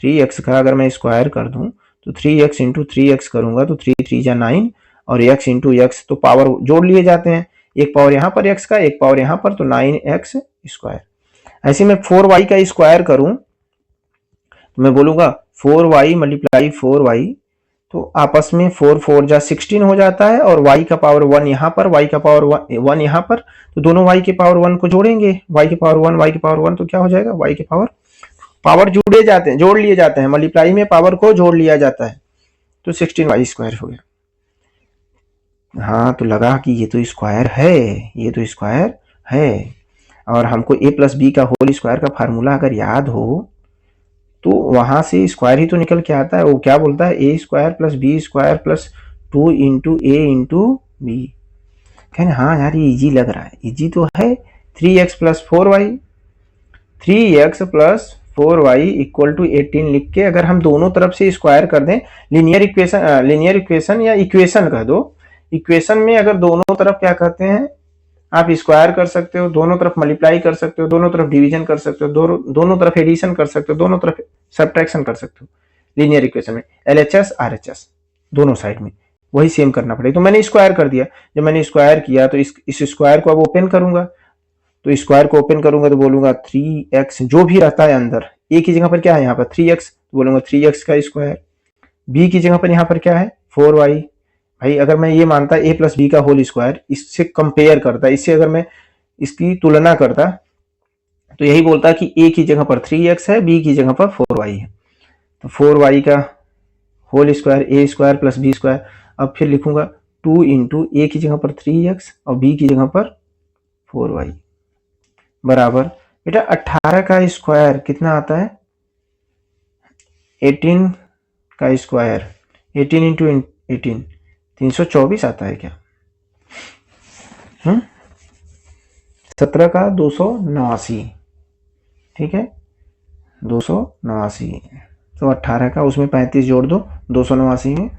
3x का अगर मैं स्क्वायर कर दूं तो 3x इंटू 3x करूंगा तो 3 3 जा 9 और x इंटू x तो पावर जोड़ लिए जाते हैं, एक पावर यहां पर x का एक पावर यहां पर, तो 9x स्क्वायर। ऐसे में 4y का स्क्वायर करूं तो मैं बोलूंगा 4y मल्टीप्लाई 4y, तो आपस में 4 4 जा 16 हो जाता है और y का पावर 1 यहाँ पर, y का पावर 1 यहाँ पर, तो दोनों y के पावर 1 को जोड़ेंगे, y के पावर 1 y के पावर 1 तो क्या हो जाएगा y के पावर जुड़े जाते हैं, जोड़ लिए जाते हैं, मल्टीप्लाई में पावर को जोड़ लिया जाता है, तो 16y स्क्वायर हो गया। हाँ तो लगा कि ये तो स्क्वायर है, ये तो स्क्वायर है, और हमको a प्लस बी का होल स्क्वायर का फार्मूला अगर याद हो तो वहां से स्क्वायर ही तो निकल के आता है। वो क्या बोलता है A square plus B square plus 2 into A into B. कहने हाँ यार ये इजी लग रहा है, इजी तो है। 3x plus 4y, 3x plus 4y equal to 18 लिख के अगर हम दोनों तरफ से स्क्वायर कर दें, लीनियर इक्वेशन या इक्वेशन कह दो, इक्वेशन में अगर दोनों तरफ क्या कहते हैं आप स्क्वायर कर सकते हो, दोनों तरफ मल्टीप्लाई कर सकते हो, दोनों तरफ डिवीजन कर सकते हो, दोनों तरफ एडिशन कर सकते हो, दोनों तरफ सब्ट्रैक्शन कर सकते हो। लीनियर इक्वेशन में LHS RHS दोनों साइड में वही सेम करना पड़ेगा। तो मैंने स्क्वायर कर दिया, जब मैंने स्क्वायर किया तो इस स्क्वायर को अब ओपन करूंगा, तो स्क्वायर को ओपन करूंगा तो बोलूंगा 3x जो भी रहता है अंदर, a की जगह पर क्या है यहाँ पर 3x, तो बोलूंगा 3x का स्क्वायर, b की जगह पर यहाँ पर क्या है 4y। भाई अगर मैं ये मानता a प्लस बी का होल स्क्वायर, इससे कंपेयर करता, इससे अगर मैं इसकी तुलना करता तो यही बोलता कि a की जगह पर 3x है, b की जगह पर 4y है, तो 4y का whole square a square plus B square. अब फिर लिखूंगा 2 इंटू ए की जगह पर 3x और b की जगह पर 4y बराबर बेटा 18 का स्क्वायर कितना आता है 18 का स्क्वायर, 18 इंटू 18 324 आता है क्या? 17 का 289, ठीक है 289, तो 18 का उसमें 35 जोड़ दो 289 में,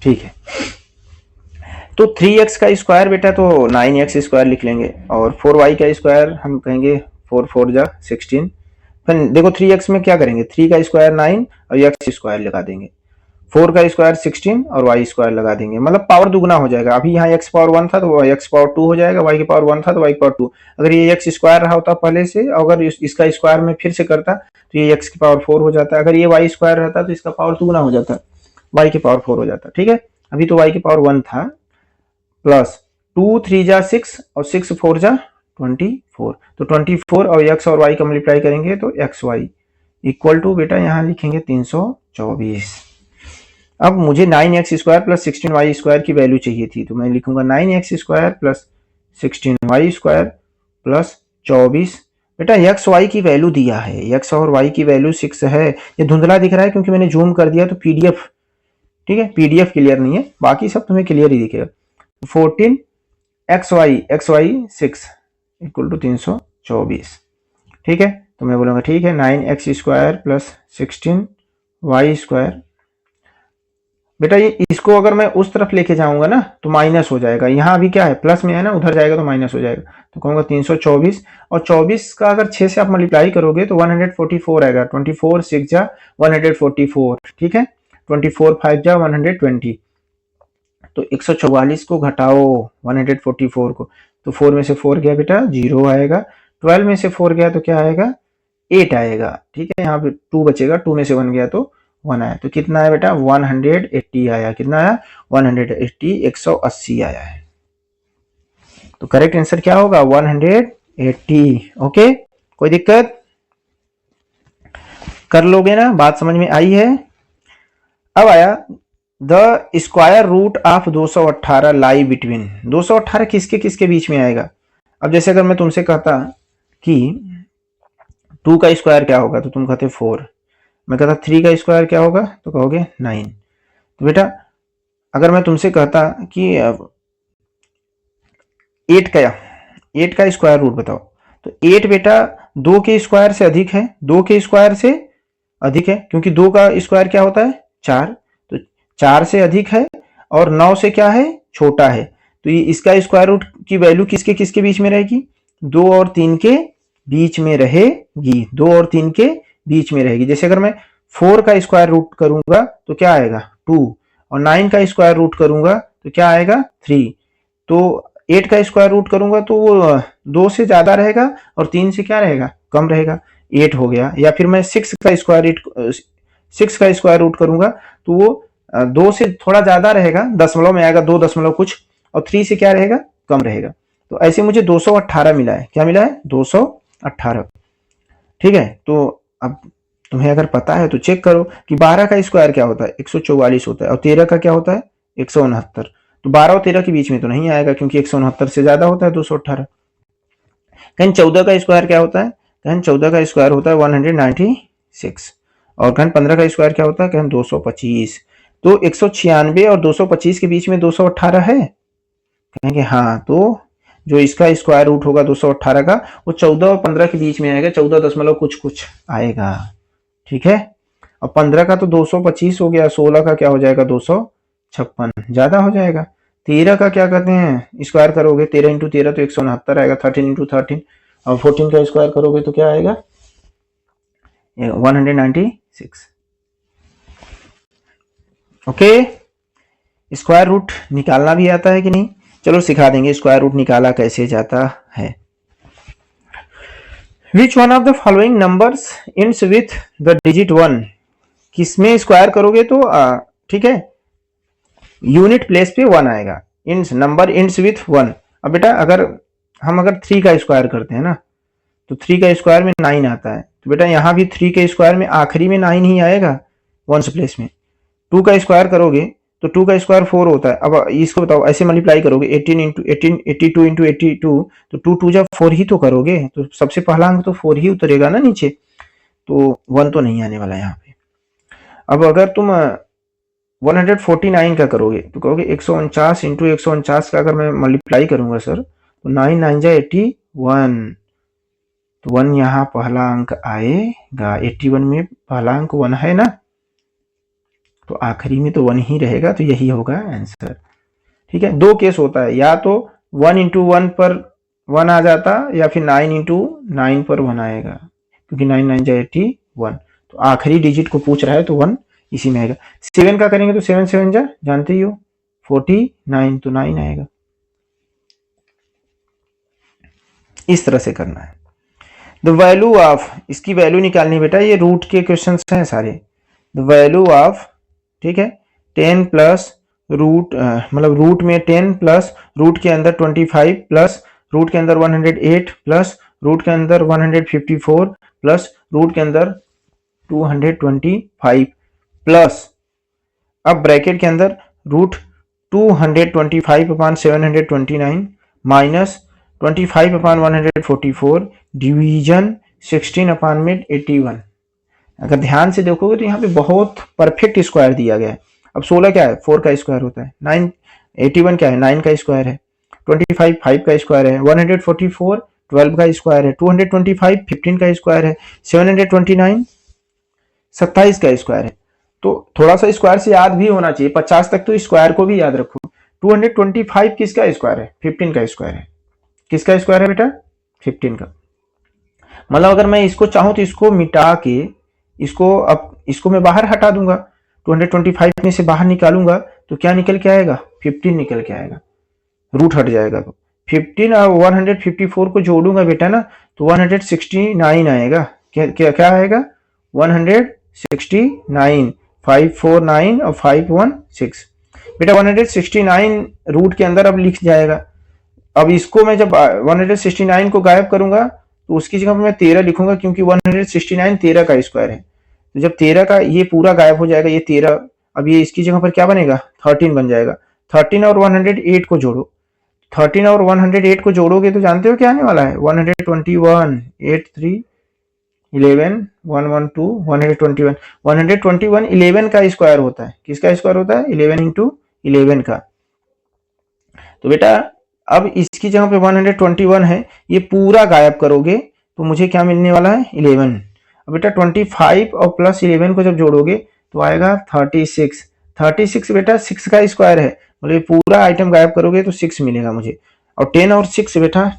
ठीक है। तो 3x का स्क्वायर बेटा तो 9x स्क्वायर लिख लेंगे, और 4y का स्क्वायर हम कहेंगे 4 4 जा 16। फिर देखो 3x में क्या करेंगे, 3 का स्क्वायर 9 और x स्क्वायर लगा देंगे, 4 का स्क्वायर 16 और y स्क्वायर लगा देंगे, मतलब पावर दुगना हो जाएगा। अभी यहाँ x पावर 1 था तो x पावर 2 हो जाएगा, y की पावर 1 था तो y पावर 2। अगर ये x स्क्वायर रहा होता पहले से, अगर इसका स्क्वायर में फिर से करता तो ये x की पावर 4 हो जाता, अगर ये y स्क्वायर रहता तो इसका पावर दुगना हो जाता, y की पावर 4 हो जाता। ठीक है, अभी तो y की पावर 1 था, प्लस 2 3 जा 6 और 6 4 जा 24, तो 24 और x और y का मल्टीप्लाई करेंगे तो xy इक्वल टू बेटा यहाँ लिखेंगे 324। अब मुझे 9x square plus 16y square की वैल्यू चाहिए थी, तो मैं लिखूंगा 9x square plus 16y square plus 24। बेटा x y की वैल्यू दिया है, x और y की वैल्यू 6 है। ये धुंधला दिख रहा है क्योंकि मैंने जूम कर दिया तो पीडीएफ, ठीक है पीडीएफ क्लियर नहीं है, बाकी सब तुम्हें क्लियर ही दिखेगा। 14 xy 6 इक्वल टू 324। ठीक है, तो मैं बोलूंगा ठीक है 9x square plus 16y square. बेटा ये इसको अगर मैं उस तरफ लेके जाऊंगा ना तो माइनस हो जाएगा, यहाँ अभी क्या है प्लस में है ना, उधर जाएगा तो माइनस हो जाएगा, तो कहूंगा 324 और 24 का अगर 6 से आप मल्टीप्लाई करोगे तो 144 आएगा, 24 6 जा 144, ठीक है 24 5 जा 120, तो 144 को घटाओ 144 को, तो 4 में से 4 गया बेटा 0 आएगा, 12 में से 4 गया तो क्या आएगा 8 आएगा। ठीक है, यहाँ पे 2 बचेगा, 2 में से 1 गया तो 1 आया, तो कितना है बेटा 180 आया, कितना आया 180, 180 आया है। तो करेक्ट आंसर क्या होगा 180। ओके, कोई दिक्कत? कर लोगे ना? बात समझ में आई है? अब आया the square root of 218 lie between. 218 किसके किसके बीच में आएगा? अब जैसे अगर मैं तुमसे कहता कि 2 का स्क्वायर क्या होगा तो तुम कहते 4। मैं कहता 3 का स्क्वायर क्या होगा तो कहोगे 9। तो बेटा अगर मैं तुमसे कहता कि 8 का स्क्वायर रूट बताओ, तो 8 बेटा 2 के स्क्वायर से अधिक है, 2 के स्क्वायर से अधिक है, क्योंकि 2 का स्क्वायर क्या होता है 4, तो 4 से अधिक है और 9 से क्या है छोटा है। तो ये इसका स्क्वायर रूट की वैल्यू किसके किसके बीच में रहेगी? 2 और 3 के बीच में रहेगी। 2 और 3 के बीच में रहेगी। जैसे अगर मैं 4 का स्क्वायर रूट करूंगा तो क्या आएगा 2, और 9 का स्क्वायर रूट करूंगा तो क्या आएगा 3। तो 8 का स्क्वायर रूट करूंगा तो वो 2 से ज्यादा रहेगा और 3 से क्या रहेगा कम रहेगा, 8 हो गया। या फिर मैं 6 का स्क्वायर रूट करूंगा तो वो 2 से थोड़ा ज्यादा रहेगा, दशमलव में आएगा 2 दशमलव कुछ, और 3 से क्या रहेगा कम रहेगा। तो ऐसे मुझे 218 मिला है। क्या मिला है? 218। ठीक है, तो अब तुम्हें अगर पता है तो चेक करो कि 12 का स्क्वायर क्या होता है 144 होता है, और 13 का क्या होता है 169। तो 12 और 13 के बीच में तो नहीं आएगा क्योंकि 169 से ज्यादा होता है 218। कहीं 14 का स्क्वायर क्या होता है? कहीं 14 का स्क्वायर होता है 196। और कहीं 15 का स्क्वायर क्या होता है? कहीं 225। तो 196 और 225 के बीच में 218 है? कहेंगे हाँ। तो जो इसका स्क्वायर रूट होगा 218 का वो 14 और 15 के बीच में आएगा, 14 दशमलव कुछ कुछ आएगा। ठीक है, और 15 का तो 225 हो गया, 16 का क्या हो जाएगा 256, ज्यादा हो जाएगा। 13 का क्या कहते हैं स्क्वायर करोगे 13 इंटू 13 तो 169 आएगा, 13 इंटू 13, और 14 का स्क्वायर करोगे तो क्या आएगा 196। ओके, स्क्वायर रूट निकालना भी आता है कि नहीं? चलो सिखा देंगे स्क्वायर रूट निकाला कैसे जाता है। Which one of the following numbers ends with the digit 1? किसमें स्क्वायर करोगे तो ठीक है यूनिट प्लेस पे 1 आएगा। Ends number ends with 1। अब बेटा अगर 3 का स्क्वायर करते हैं ना तो 3 का स्क्वायर में 9 आता है, तो बेटा यहाँ भी 3 के स्क्वायर में आखिरी में 9 ही आएगा वंस प्लेस में। 2 का स्क्वायर करोगे तो 2 का स्क्वायर 4 होता है। अब इसको बताओ ऐसे मल्टीप्लाई करोगे 18 इंटू 18 82 इंटू 82, तो 2 2 जब 4 ही तो करोगे, तो सबसे पहला अंक तो 4 ही उतरेगा ना नीचे, तो 1 तो नहीं आने वाला यहाँ पे। अब अगर तुम 149 का करोगे तो कहोगे 149 इंटू 149 का अगर मैं मल्टीप्लाई करूंगा सर तो 9 9 जा 81, तो 1 यहाँ पहला अंक आएगा। 81 में पहला अंक 1 है ना, तो आखिरी में तो 1 ही रहेगा, तो यही होगा आंसर। ठीक है, 2 केस होता है, या तो 1 इंटू 1 पर 1 आ जाता या फिर 9 इंटू 9 पर 1 आएगा, क्योंकि 9 9 जा 81, तो आखिरी डिजिट को पूछ रहा है तो 1 इसी में आएगा। 7 का करेंगे तो 7 7 जा जानते ही हो 49, तो 9 आएगा। इस तरह से करना है। द वैल्यू ऑफ, इसकी वैल्यू निकालनी बेटा, ये रूट के क्वेश्चंस हैं सारे। द वैल्यू ऑफ, ठीक है, 10 प्लस रूट, मतलब रूट में 10 प्लस रूट के अंदर 25 प्लस रूट के अंदर 108 प्लस रूट के अंदर 154 प्लस रूट के अंदर 225 प्लस, अब ब्रैकेट के अंदर root 225 upon 729 minus 25 upon 144 division 16 upon में 81। अगर ध्यान से देखोगे तो यहाँ पे बहुत परफेक्ट स्क्वायर दिया गया है। अब 16 क्या है 4 का स्क्वायर होता है, 9 81 क्या है 9 का स्क्वायर है, 25 5 का स्क्वायर है, 144 12 का स्क्वायर है, 225 15 का स्क्वायर है, 729 27 का स्क्वायर है। तो थोड़ा सा स्क्वायर से याद भी होना चाहिए, 50 तक तो स्क्वायर को भी याद रखो। 225 किसका स्क्वायर है 15 का स्क्वायर है। किसका स्क्वायर है बेटा 15 का। मतलब अगर मैं इसको चाहूं तो इसको मिटा के इसको मैं बाहर हटा दूंगा, 225 में से बाहर निकालूंगा तो क्या निकल के आएगा 15 निकल के आएगा, रूट हट जाएगा। तो 15 और 154 को जोड़ूंगा बेटा ना तो 169 आएगा। क्या आएगा 169, 549 और 516 बेटा 169 रूट के अंदर अब लिख जाएगा। अब इसको मैं जब 169 को गायब करूंगा तो उसकी जगह पर मैं 13 लिखूंगा, क्योंकि 169 13 का स्क्वायर है। तो जब 13 का ये पूरा गायब हो जाएगा, ये 13, अब ये इसकी जगह पर क्या बनेगा, 13 बन जाएगा। 13 और 108 को जोड़ो, 13 और 108 को जोड़ोगे तो जानते हो क्या आने वाला है, 121 8 3 11 112 121 121 11 का स्क्वायर होता है। किसका स्क्वायर होता है, 11 इंटू 11 का। तो बेटा अब इसकी जगह पे 121 है, ये पूरा गायब करोगे तो मुझे क्या मिलने वाला है, 11। अब बेटा 25 और प्लस 11 को जब जोड़ोगे तो आएगा 36। 36 बेटा 6 का स्क्वायर है, मतलब पूरा आइटम गायब करोगे तो 6 मिलेगा मुझे। और 10 और 6 बेटा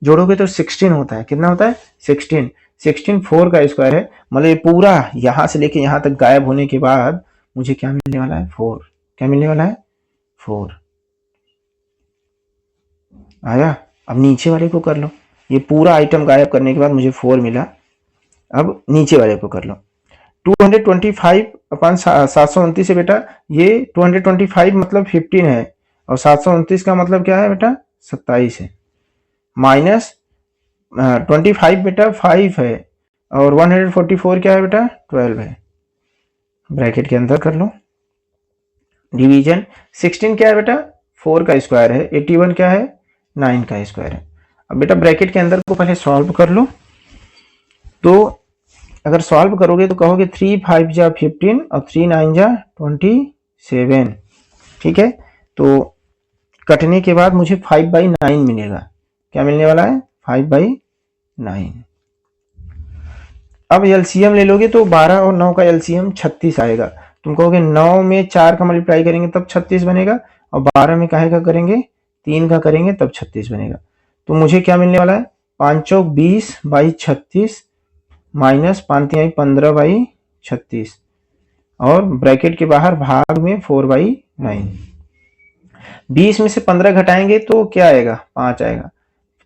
जोड़ोगे तो 16 होता है। कितना होता है, 16। 16 4 का स्क्वायर है, मतलब ये पूरा यहां से लेके यहां तक गायब होने के बाद मुझे क्या मिलने वाला है, 4। क्या मिलने वाला है, 4 आया। अब नीचे वाले को कर लो, ये पूरा आइटम गायब करने के बाद मुझे 4 मिला। अब नीचे वाले को कर लो, 225 अपन 729 है बेटा, ये 225 मतलब 15 है, और 729 का मतलब क्या है बेटा, 27 है। माइनस 25 बेटा 5 है, और 144 क्या है बेटा, 12 है। ब्रैकेट के अंदर कर लो, डिवीजन 16 क्या है बेटा, 4 का स्क्वायर है, 81 क्या है, 9 का स्क्वायर है। अब बेटा ब्रैकेट के अंदर को पहले सॉल्व कर लो, तो अगर सॉल्व करोगे तो कहोगे 3 5 जा 15 और 3 9 जा 27। ठीक है, तो कटने के बाद मुझे 5/9 मिलेगा। क्या मिलने वाला है, 5/9। अब एलसीएम ले लोगे तो 12 और 9 का एलसीएम 36 आएगा। तुम कहोगे 9 में 4 का मल्टीप्लाई करेंगे तब 36 बनेगा, और 12 में काहे का करेंगे, 3 का करेंगे तब 36 बनेगा। तो मुझे क्या मिलने वाला है, 5 चौक 20/36 माइनस 5 तिहाई 15/36, और ब्रैकेट के बाहर भाग में 4/9। 20 में से 15 घटाएंगे तो क्या आएगा, 5 आएगा।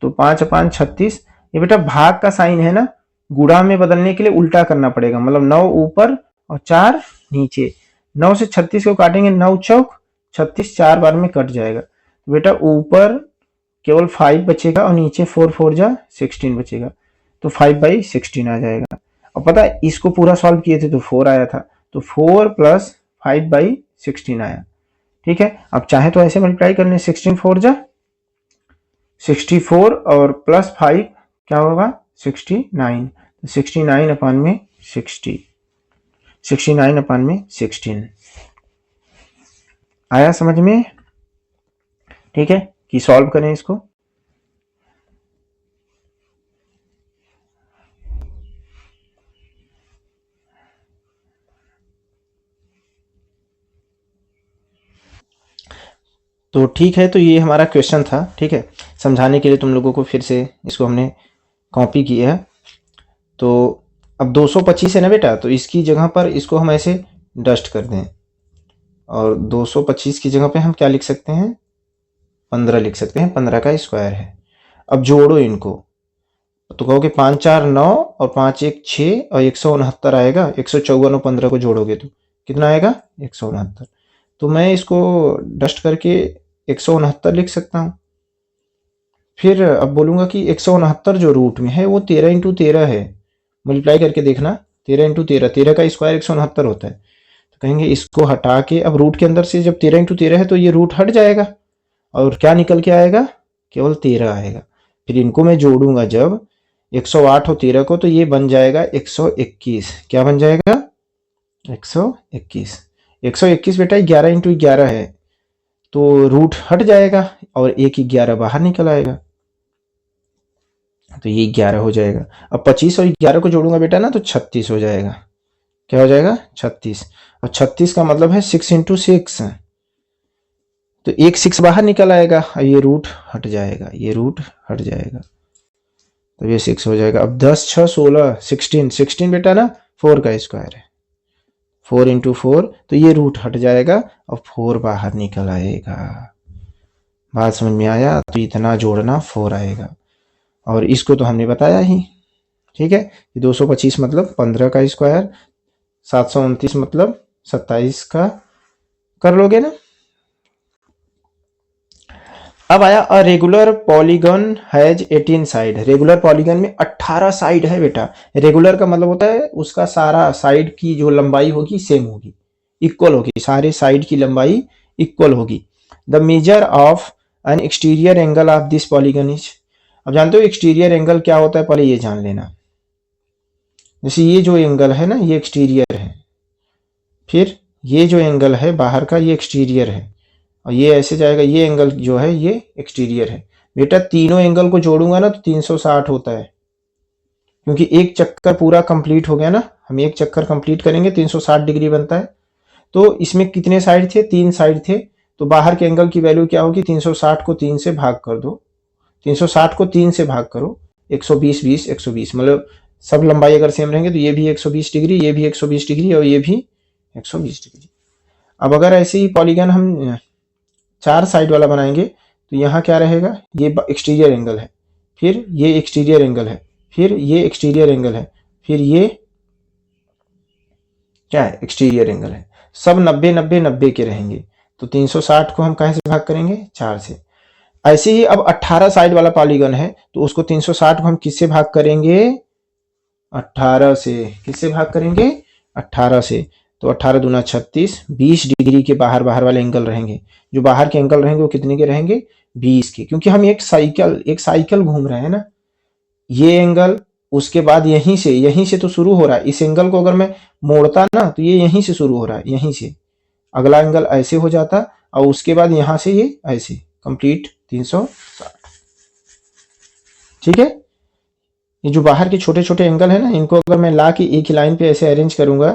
तो 5 5 36। ये बेटा भाग का साइन है ना, गुणा में बदलने के लिए उल्टा करना पड़ेगा, मतलब 9 ऊपर और 4 नीचे। 9 से 36 को काटेंगे, 9 चौक 36, 4 बार में कट जाएगा। तो बेटा ऊपर केवल 5 बचेगा और नीचे 4 4 जा 16 बचेगा, तो 5/16 आ जाएगा। और पता है इसको पूरा सॉल्व किए थे तो 4 आया था, तो 4 प्लस 5/16 आया। ठीक है, अब चाहे तो ऐसे मल्टीप्लाई कर लें, 16 4 जा 64 और प्लस 5 क्या होगा, 69। 69 अपान में 60, 69 अपान में 16 आया समझ में। ठीक है, कि सॉल्व करें इसको। तो ठीक है, तो ये हमारा क्वेश्चन था। ठीक है, समझाने के लिए तुम लोगों को फिर से इसको हमने कॉपी किया है। तो अब 225 है ना बेटा, तो इसकी जगह पर इसको हम ऐसे डस्ट कर दें, और 225 की जगह पे हम क्या लिख सकते हैं, 15 लिख सकते हैं, 15 का स्क्वायर है। अब जोड़ो इनको, तो कहोगे 5 4 9 और 5 1 6 और 169 आएगा। 154 और 15 को जोड़ोगे तो कितना आएगा, 169। तो मैं इसको डस्ट करके 169 लिख सकता हूँ। फिर अब बोलूँगा कि 169 जो रूट में है वो 13 इंटू 13 है। मल्टीप्लाई करके देखना, 13 इंटू 13, 13 का स्क्वायर 169 होता है। तो कहेंगे इसको हटा के, अब रूट के अंदर से जब 13 इंटू 13 है तो ये रूट हट जाएगा, और क्या निकल के आएगा, केवल 13 आएगा। फिर इनको मैं जोड़ूंगा जब 108 और 13 को, तो ये बन जाएगा 121। क्या बन जाएगा, 121। 121 बेटा 11 इंटू 11 है, तो रूट हट जाएगा और एक 11 बाहर निकल आएगा, तो ये 11 हो जाएगा। अब 25 और 11 को जोड़ूंगा बेटा ना, तो 36 हो जाएगा। क्या हो जाएगा, 36। और 36 का मतलब है 6 इंटू 6, तो एक 6 बाहर निकल आएगा, और ये रूट हट जाएगा, ये रूट हट जाएगा, तो ये 6 हो जाएगा। अब 10 6 16 16, 16 बेटा ना 4 का स्क्वायर है, 4 इंटू 4, तो ये रूट हट जाएगा और 4 बाहर निकल आएगा। बात समझ में आया, तो इतना जोड़ना 4 आएगा, और इसको तो हमने बताया ही। ठीक है, 225 मतलब 15 का स्क्वायर, 729 मतलब 27 का, कर लोगे ना। अब आया a regular polygon has 18 side. Regular polygon में 18 साइड है बेटा। रेगुलर का मतलब होता है उसका सारा साइड की जो लंबाई होगी सेम होगी, इक्वल होगी, सारे साइड की लंबाई इक्वल होगी। The measure of N exterior angle of this polygon is. अब जानते हो एक्सटीरियर एंगल क्या होता है, पहले ये जान लेना। जैसे ये जो एंगल है ना ये एक्सटीरियर है, फिर ये जो एंगल है बाहर का ये एक्सटीरियर है, और ये ऐसे जाएगा, ये एंगल जो है ये एक्सटीरियर है। बेटा तीनों एंगल को जोड़ूंगा ना तो 360 होता है, क्योंकि एक चक्कर पूरा कंप्लीट हो गया ना, हम एक चक्कर कंप्लीट करेंगे 360 डिग्री बनता है। तो इसमें कितने साइड थे, 3 साइड थे, तो बाहर के एंगल की वैल्यू क्या होगी, 360 को 3 से भाग कर दो, 360 को 3 से भाग करो, 120 20 120, मतलब सब लंबाई अगर सेम रहेंगे तो ये भी 120 डिग्री, ये भी 120 डिग्री और ये भी 120 डिग्री। अब अगर ऐसे ही पॉलीगन हम 4 साइड वाला बनाएंगे तो यहाँ क्या रहेगा, ये एक्सटीरियर एंगल है, फिर ये एक्सटीरियर एंगल है, फिर ये एक्सटीरियर एंगल है, फिर ये क्या है, एक्सटीरियर एंगल है। सब 90 90 90 के रहेंगे, तो 360 को हम कहाँ से भाग करेंगे, 4 से। ऐसे ही अब 18 साइड वाला पॉलीगन है तो उसको 360 को हम किससे भाग करेंगे, 18 से। किससे भाग करेंगे, 18 से। तो 18 दूना 36, 20 डिग्री के बाहर बाहर वाले एंगल रहेंगे। जो बाहर के एंगल रहेंगे वो कितने के रहेंगे, 20 के, क्योंकि हम एक साइकिल घूम रहे हैं ना। ये एंगल उसके बाद यहीं से तो शुरू हो रहा है। इस एंगल को अगर मैं मोड़ता ना तो ये यहीं से शुरू हो रहा है, यहीं से अगला एंगल ऐसे हो जाता और उसके बाद यहां से ये ऐसे कंप्लीट 360। ठीक है। ये जो बाहर के छोटे छोटे एंगल है ना, इनको अगर मैं ला के एक ही लाइन पे ऐसे अरेंज करूंगा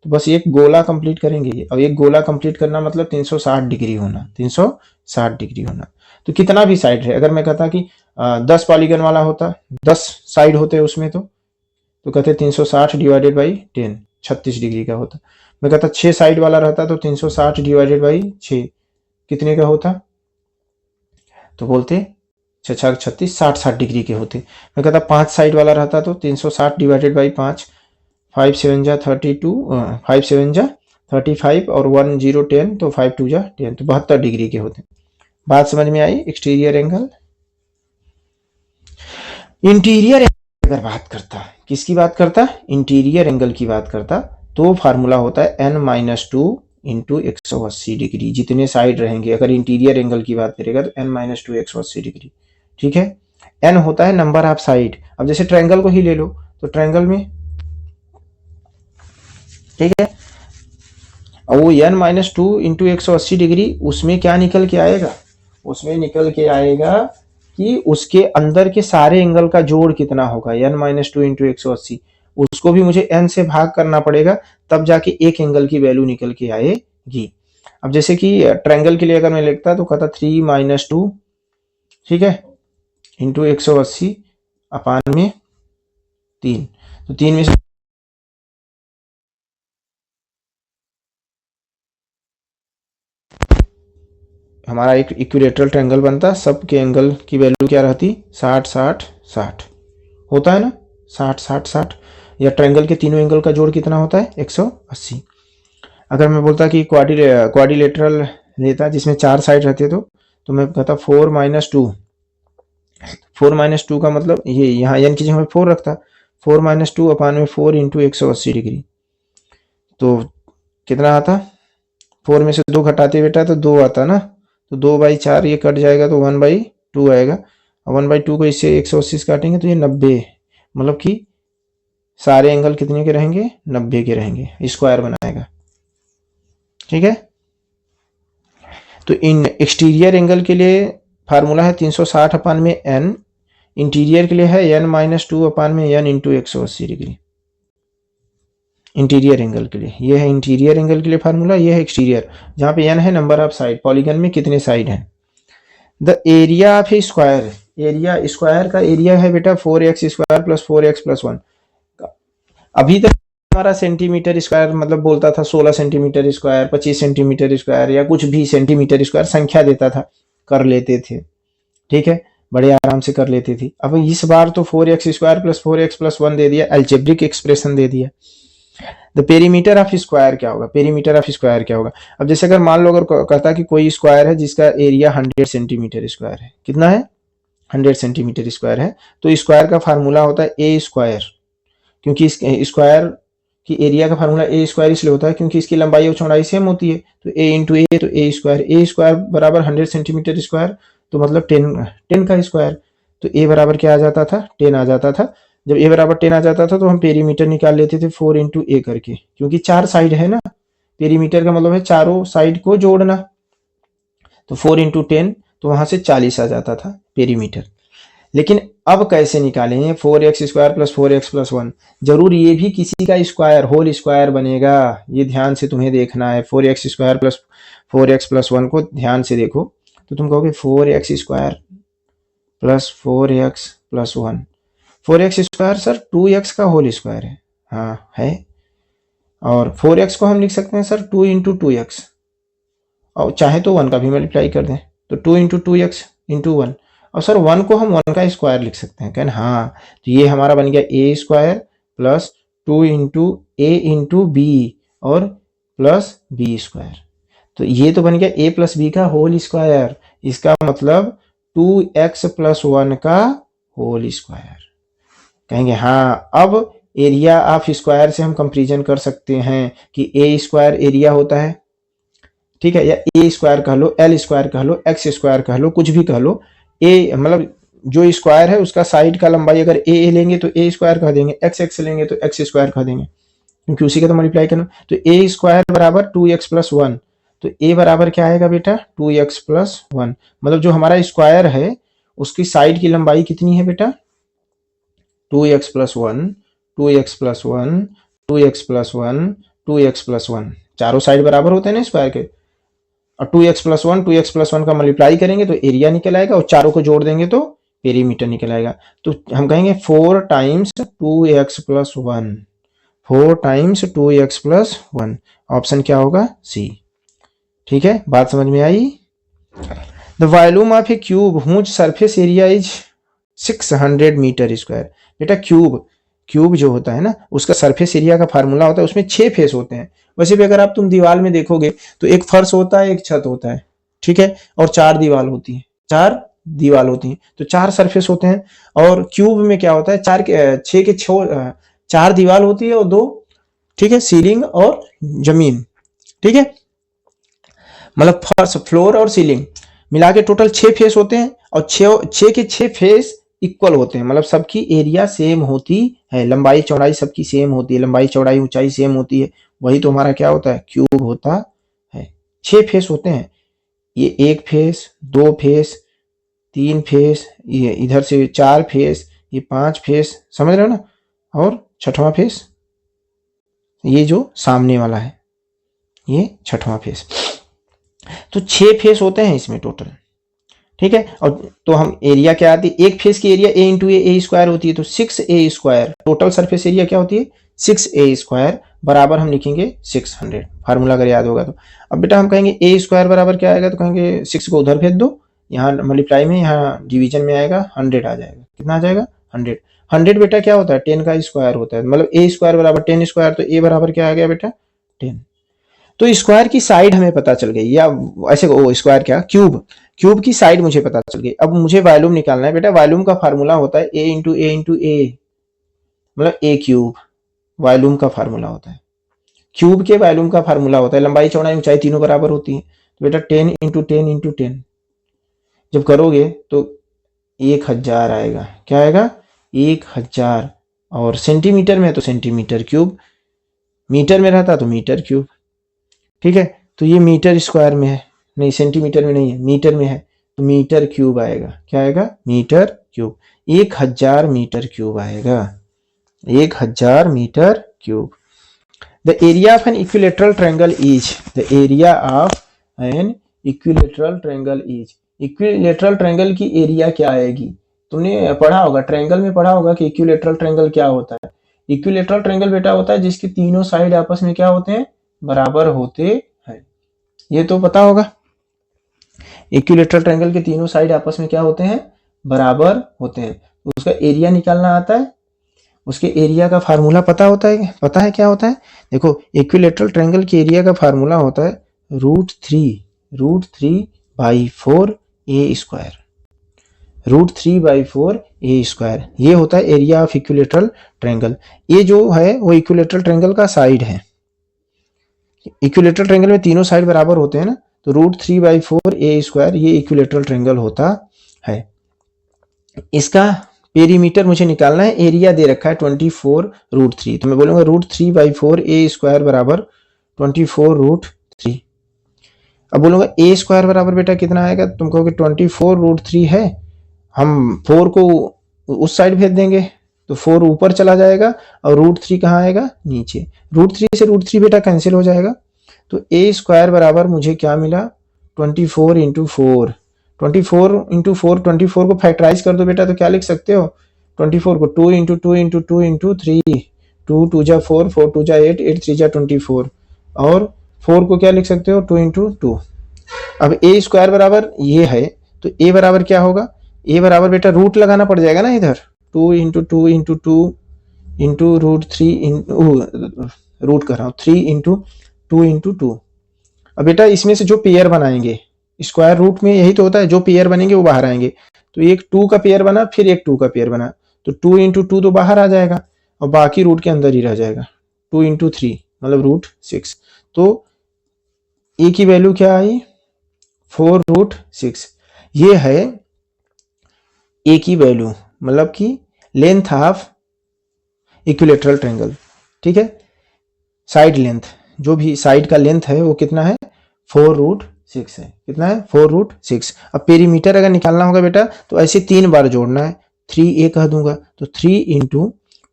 तो बस एक गोला कंप्लीट करेंगे ये। और एक गोला कंप्लीट करना मतलब 360 डिग्री होना, 360 डिग्री होना। तो कितना भी साइड है, अगर मैं कहता कि 10 पॉलीगन वाला होता, 10 साइड होते उसमें, तो कहते 360 डिवाइडेड बाई 10, 36 डिग्री का होता। मैं कहता 6 साइड वाला रहता तो 360 डिवाइडेड बाई 6 कितने का होता, तो बोलते 6 6 36, 60 60 डिग्री के होते। मैं कहता 5 साइड वाला रहता तो 360 डिवाइडेड बाई 5, 5 7 जा 32, 5 7 जा 35 और 1 0 10, तो 5 2 जा 10, तो 72 डिग्री के होते। बात समझ में आई। Exterior angle. इंटीरियर अगर बात करता, किसकी बात करता, इंटीरियर एंगल की बात करता, तो फार्मूला होता है n-2 इंटू 180 डिग्री। जितने साइड रहेंगे, अगर इंटीरियर एंगल की बात करेगा तो n-2 180 डिग्री। ठीक है। n होता है नंबर ऑफ साइड। अब जैसे ट्रायंगल को ही ले लो, तो ट्रायंगल में, ठीक है, और वो n-2 इंटू 180 डिग्री, उसमें क्या निकल के आएगा, उसमें निकल के आएगा कि उसके अंदर के सारे एंगल का जोड़ कितना होगा, n-2 इंटू 180। उसको भी मुझे n से भाग करना पड़ेगा, तब जाके एक एंगल की वैल्यू निकल के आएगी। अब जैसे कि ट्रायंगल के लिए अगर मैं लिखता तो कहता 3 - 2, ठीक है, इंटू 180 अपान में 3, तो 3 में से हमारा एक इक्विलेटरल ट्रायंगल बनता, सबके एंगल की वैल्यू क्या रहती, 60 60 60 होता है ना, 60 60 60। या ट्रायंगल के तीनों एंगल का जोड़ कितना होता है, 180। अगर मैं बोलता कि क्वाड्रिलेटरल लेता जिसमें 4 साइड रहते तो मैं कहता 4 - 2। 4 - 2 का मतलब ये यहाँ n की जगह में 4 रखता, 4 - 2 अपान में 4 इंटू 180 डिग्री, तो कितना आता, 4 में से 2 घटाते बेटा तो 2 आता ना, तो 2/4 ये कट जाएगा तो 1/2 आएगा। 1/2 को इससे 180 से काटेंगे तो ये 90, मतलब कि सारे एंगल कितने के रहेंगे, 90 के रहेंगे, स्क्वायर बनाएगा। ठीक है। तो इन एक्सटीरियर एंगल के लिए फार्मूला है 360 अपान में n, इंटीरियर के लिए है n-2 अपान में n into 180 degree. Interior angle के लिए ये है इंटीरियर एंगल के लिए फार्मूला, ये है एक्सटीरियर, जहां पे n है नंबर ऑफ साइड, पॉलीगन में कितने साइड हैं। The area of A square, area square का एरिया है बेटा 4x square plus 4x plus 1। अभी तक हमारा सेंटीमीटर स्क्वायर मतलब बोलता था 16 सेंटीमीटर स्क्वायर, 25 सेंटीमीटर स्क्वायर, या कुछ भी सेंटीमीटर स्क्वायर संख्या देता था, कर लेते थे। ठीक है, बड़े आराम से कर लेते थे। अब इस बार तो 4x square plus 4x plus 1 दे दिया, अल्जेब्रिक एक्सप्रेशन दे दिया। द पेरीमीटर ऑफ स्क्वायर क्या होगा, पेरीमीटर ऑफ स्क्वायर क्या होगा। अब जैसे अगर मान लो, अगर कहता कि कोई स्क्वायर है जिसका एरिया 100 सेंटीमीटर स्क्वायर है, कितना है 100 सेंटीमीटर स्क्वायर है, तो स्क्वायर का फार्मूला होता है ए स्क्वायर, क्योंकि इस स्क्वायर की एरिया का फार्मूला ए स्क्वायर इसलिए होता है क्योंकि इसकी लंबाई और चौड़ाई सेम होती है, तो ए इंटू ए, तो ए स्क्वायर बराबर 100 सेंटीमीटर स्क्वायर, तो मतलब 10 का स्क्वायर, तो ए बराबर क्या आ जाता था 10 आ जाता था। जब ए बराबर 10 आ जाता था तो हम पेरीमीटर निकाल लेते थे 4 इंटू ए करके, क्योंकि 4 साइड है ना, पेरीमीटर का मतलब है चारों साइड को जोड़ना, तो 4 इंटू 10, तो वहां से 40 आ जाता था पेरीमीटर। लेकिन अब कैसे निकालेंगे 4x square plus 4x plus 1, जरूर ये भी किसी का स्क्वायर होल स्क्वायर बनेगा, ये ध्यान से तुम्हें देखना है। 4x square plus 4x plus 1 को ध्यान से देखो, तो तुम कहोगे 4x square plus 4x plus 1, 4x square sir 2x का होल स्क्वायर है, हाँ है, और 4x को हम लिख सकते हैं सर 2 इंटू 2x, और चाहे तो 1 का भी मल्टीप्लाई कर दें, तो 2 इंटू 2x इंटू 1, और सर 1 को हम 1 का स्क्वायर लिख सकते हैं, कहना हाँ, तो ये हमारा बन गया ए square plus 2 into A into B और प्लस बी स्क्वायर, तो ये तो बन गया ए प्लस बी का होल स्क्वायर, इसका मतलब 2x प्लस 1 का होल स्क्वायर। कहेंगे हाँ, अब एरिया ऑफ स्क्वायर से हम कंपेरिजन कर सकते हैं कि ए स्क्वायर एरिया होता है, ठीक है, या ए स्क्वायर कह लो, एल स्क्वायर कह लो, एक्स स्क्वायर कह लो, कुछ भी कह लो, ए मतलब जो स्क्वायर है उसका साइड का लंबाई अगर ए लेंगे तो ए स्क्वायर कह देंगे, एक्स लेंगे तो एक्स स्क्वायर कह देंगे, क्योंकि उसी का तो मल्टीप्लाई करना, तो ए स्क्वायर बराबर 2x प्लस 1, तो ए बराबर क्या आएगा बेटा 2x प्लस 1, मतलब जो हमारा स्क्वायर है उसकी साइड की लंबाई कितनी है बेटा 2x plus 1, 2x plus 1, 2x plus 1, 2x plus 1, चारों साइड बराबर होते हैं ना स्क्वायर के, और 2x प्लस 1 2x प्लस 1 का मल्टीप्लाई करेंगे तो एरिया निकल आएगा, और चारों को जोड़ देंगे तो पेरीमीटर निकल आएगा, तो हम कहेंगे 4 times 2x plus 1, 4 times 2x plus 1, option क्या होगा सी। ठीक है, बात समझ में आई। The volume of a cube whose surface area is 600 metre square, बेटा क्यूब जो होता है ना उसका सरफेस एरिया का फार्मूला होता है, उसमें 6 फेस होते हैं, वैसे भी अगर आप तुम दीवार में देखोगे तो एक फर्श होता है, एक छत होता है, ठीक है, और 4 दीवार होती है, 4 दीवार होती हैं, तो 4 सरफेस होते हैं, और क्यूब में क्या होता है 4 दीवार होती है और 2, ठीक है, सीलिंग और जमीन, ठीक है, मतलब फर्श फ्लोर और सीलिंग मिला के टोटल 6 फेस होते हैं, और 6 के 6 फेस इक्वल होते हैं, मतलब सबकी एरिया सेम होती है, लंबाई चौड़ाई सबकी सेम होती है, लंबाई चौड़ाई ऊंचाई सेम होती है, वही तो हमारा क्या होता है क्यूब होता है। 6 फेस होते हैं, ये 1 फेस, 2 फेस, 3 फेस, ये इधर से 4 फेस, ये 5 फेस, समझ रहे हो ना, और 6वां फेस ये जो सामने वाला है ये 6वां फेस, तो 6 फेस होते हैं इसमें टोटल, ठीक है, और तो हम एरिया क्या आती है, एक फेस की area A into A square होती है, तो 6a square, total surface area क्या होती है 6a स्क्वायर, बराबर हम लिखेंगे 600, फार्मूला अगर याद होगा तो। अब बेटा हम कहेंगे ए स्क्वायर बराबर क्या आएगा, तो कहेंगे 6 को उधर भेज दो, यहाँ मल्टीप्लाई में, यहाँ डिवीजन में आएगा 100 आ जाएगा, कितना आ जाएगा 100, 100 बेटा क्या होता है 10 का स्क्वायर होता है, मतलब ए स्क्वायर बराबर 10 स्क्वायर, तो ए बराबर क्या आ गया बेटा 10, तो स्क्वायर की साइड हमें पता चल गई, या ऐसे स्क्वायर क्या क्यूब की साइड मुझे पता चल गई। अब मुझे वॉल्यूम निकालना है बेटा, वॉल्यूम का फार्मूला होता है ए इंटू ए, मतलब ए क्यूब वॉल्यूम का फार्मूला होता है, क्यूब के वॉल्यूम का फार्मूला होता है, लंबाई चौड़ाई ऊंचाई तीनों बराबर होती है, तो बेटा 10 इंटू 10 इंटू 10 जब करोगे तो 1000 आएगा, क्या आएगा 1000, और सेंटीमीटर में तो सेंटीमीटर क्यूब, मीटर में रहता तो मीटर क्यूब, ठीक है, तो ये मीटर स्क्वायर में है, नहीं सेंटीमीटर में नहीं है, मीटर में है, तो मीटर क्यूब आएगा, क्या आएगा मीटर क्यूब, 1000 मीटर क्यूब आएगा, 1000 metre cube. The area of an equilateral triangle is, the area of an equilateral triangle is, equilateral triangle की एरिया क्या आएगी, तुमने पढ़ा होगा, ट्रायंगल में पढ़ा होगा कि इक्विलेटरल ट्रायंगल क्या होता है। इक्विलेटरल ट्रायंगल बेटा होता है जिसके तीनों साइड आपस में क्या होते हैं, बराबर होते हैं, ये तो पता होगा। इक्विलेटरल ट्रायंगल के तीनों साइड आपस में क्या होते हैं, बराबर होते हैं, तो उसका एरिया निकालना आता है, उसके एरिया का फार्मूला पता है क्या होता है? देखो इक्विलेटरल ट्रायंगल के एरिया का फार्मूला होता है √3/4 ए स्क्वायर, √3/4 ए स्क्वायर। ये होता है एरिया ऑफ इक्विलेटरल ट्रायंगल। ये जो है वो इक्विलेटरल ट्रायंगल का साइड है। इक्विलेटरल ट्रायंगल में तीनों साइड बराबर होते हैं ना, तो √3/4 ए स्क्वायर ये इक्विलेटरल ट्रायंगल होता है। इसका पेरीमीटर मुझे निकालना है, एरिया दे रखा है 24√3, तो मैं बोलूंगा √3/4 ए स्क्वायर बराबर 24√3। अब बोलूंगा ए स्क्वायर बराबर बेटा कितना आएगा? तुम कहोगे 24√3 है, हम 4 को उस साइड भेज देंगे तो 4 ऊपर चला जाएगा और √3 कहाँ आएगा? नीचे। √3 से √3 बेटा कैंसिल हो जाएगा, तो ए स्क्वायर बराबर मुझे क्या मिला? 24 × 4। 24 को फैक्टराइज कर दो बेटा, तो क्या लिख सकते हो? 24 को 2 × 2 × 2 × 3, 2 2 जा 4, 4 2 जा 8, 8 3 जा 24, और 4 को क्या लिख सकते हो? 2 × 2। अब ए स्क्वायर बराबर ये है, तो ए बराबर क्या होगा? ए बराबर बेटा रूट लगाना पड़ जाएगा ना इधर, 2 × 2 × 2 × √3 रूट कर रहा हूँ 3 × 2 × 2। अब बेटा इसमें से जो पेयर बनाएंगे, स्क्वायर रूट में यही तो होता है, जो पेयर बनेंगे वो बाहर आएंगे। तो एक 2 का पेयर बना, फिर एक 2 का पेयर बना, तो 2 × 2 तो बाहर आ जाएगा और बाकी रूट के अंदर ही रह जाएगा। 2 × 3 मतलब √6। तो ए की वैल्यू क्या आई? 4√6। ये है ए की वैल्यू, मतलब कि लेंथ ऑफ इक्विलेटरल ट्रायंगल। ठीक है, साइड लेंथ, जो भी साइड का लेंथ है वो कितना है? 4√6 है। कितना है? 4√6। अब पेरीमीटर अगर निकालना होगा बेटा तो ऐसे 3 बार जोड़ना है, 3a कह दूंगा, तो 3 ×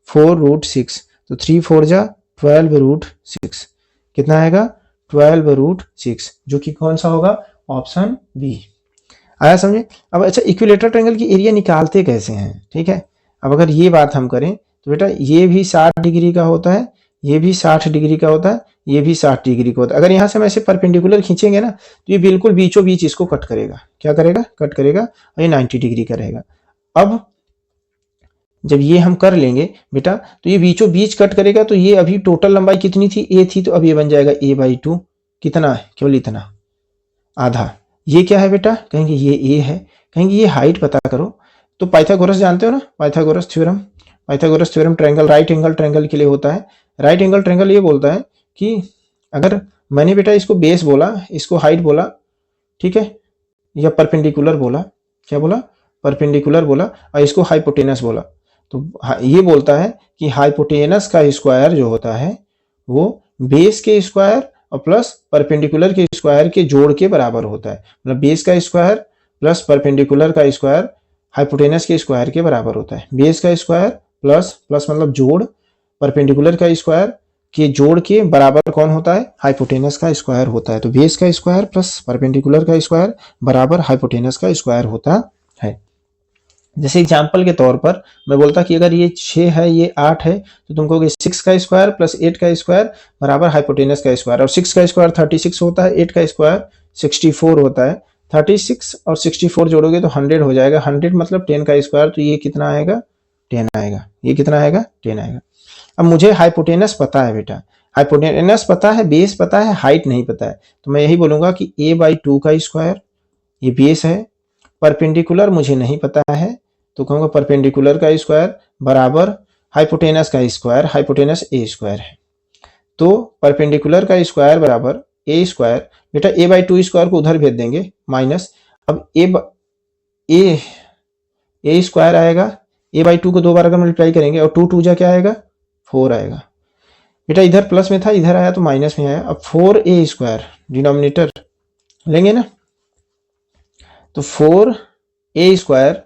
4√6, तो 3 4 जा 12√6। कितना आएगा? 12√6, जो कि कौन सा होगा? Option b. आया समझे? अब अच्छा, इक्विलेटरल ट्रायंगल की एरिया निकालते कैसे हैं? ठीक है, अब अगर ये बात हम करें तो बेटा ये भी 60 डिग्री का होता है, ये भी 60 डिग्री का होता है, ये भी 60 डिग्री का होता है। अगर यहाँ से हम ऐसे परपेंडिकुलर खींचेंगे ना तो ये बिल्कुल बीचों बीच इसको कट करेगा। क्या करेगा? कट करेगा, और ये 90 डिग्री का रहेगा। अब जब ये हम कर लेंगे बेटा तो ये बीचों बीच कट करेगा, तो ये अभी टोटल लंबाई कितनी थी? ए थी, तो अब ये बन जाएगा a/2। कितना है? केवल इतना, आधा। ये क्या है बेटा? कहेंगे ये ए है, कहेंगे ये हाइट पता करो। तो पाइथागोरस जानते हो ना, Pythagoras theorem. Pythagoras theorem triangle, right angle triangle के लिए होता है। राइट एंगल ट्रायंगल ये बोलता है कि अगर मैंने बेटा इसको बेस बोला, इसको हाइट बोला, ठीक है, या परपेंडिकुलर बोला, क्या बोला? परपेंडिकुलर बोला, और इसको हाइपोटेनस बोला, तो ये बोलता है कि हाइपोटेनस का स्क्वायर जो होता है वो बेस के स्क्वायर और प्लस परपेंडिकुलर के स्क्वायर के जोड़ के बराबर होता है। मतलब बेस का स्क्वायर प्लस परपेंडिकुलर का स्क्वायर हाइपोटेनस के स्क्वायर के बराबर होता है। बेस का स्क्वायर प्लस प्लस मतलब जोड़, परपेंडिकुलर का स्क्वायर के जोड़ के बराबर कौन होता है? हाइपोटेनस का स्क्वायर होता है। तो बेस का स्क्वायर प्लस परपेंडिकुलर का स्क्वायर बराबर हाइपोटेनस का स्क्वायर होता है। जैसे एग्जाम्पल के तौर पर मैं बोलता कि अगर ये 6 है, ये 8 है, तो तुम कहोगे 6 का स्क्वायर प्लस 8 का स्क्वायर बराबर हाइपोटेनस का स्क्वायर, और 6 का स्क्वायर 36 होता है, 8 का स्क्वायर 64 होता है। 36 और 64 जोड़ोगे तो 100 हो जाएगा। 100 मतलब 10 का स्क्वायर, तो ये कितना आएगा? 10 आएगा। ये कितना आएगा? 10 आएगा। अब मुझे हाइपोटेनस पता है बेटा, हाइपोटेनस पता है, बेस पता है, हाइट नहीं पता है, तो मैं यही बोलूंगा कि a/2 का स्क्वायर ये बेस है, परपेंडिकुलर मुझे नहीं पता है, तो कहूंगा परपेंडिकुलर का स्क्वायर बराबर हाइपोटेनस का स्क्वायर, हाइपोटेनस ए स्क्वायर है। तो परपेंडिकुलर का स्क्वायर बराबर ए स्क्वायर, बेटा a/2 स्क्वायर को उधर भेज देंगे माइनस, अब ए स्क्वायर आएगा, a/2 को 2 बार अगर मल्टीप्लाई करेंगे और 2 2 जा क्या आएगा? 4 आएगा। बेटा इधर प्लस में था, इधर आया तो माइनस में आया। अब 4a स्क्वायर डिनोमिनेटर लेंगे ना, तो 4a स्क्वायर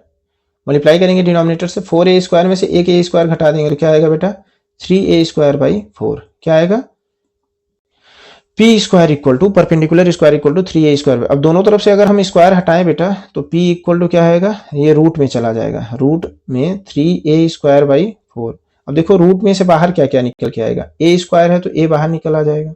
मल्टीप्लाई करेंगे डिनोमिनेटर से, 4a स्क्वायर में से एक a स्क्वायर घटा देंगे तो क्या आएगा बेटा? 3a square by 4। क्या आएगा? p square equal to perpendicular square equal to 3a square. अब दोनों तरफ से अगर हम स्क्वायर हटाएं बेटा तो p इक्वल टू क्या आएगा? ये रूट में चला जाएगा, रूट में 3a स्क्वायर बाई 4। अब देखो रूट में से बाहर क्या क्या निकल के आएगा? a स्क्वायर है तो a बाहर निकल आ जाएगा,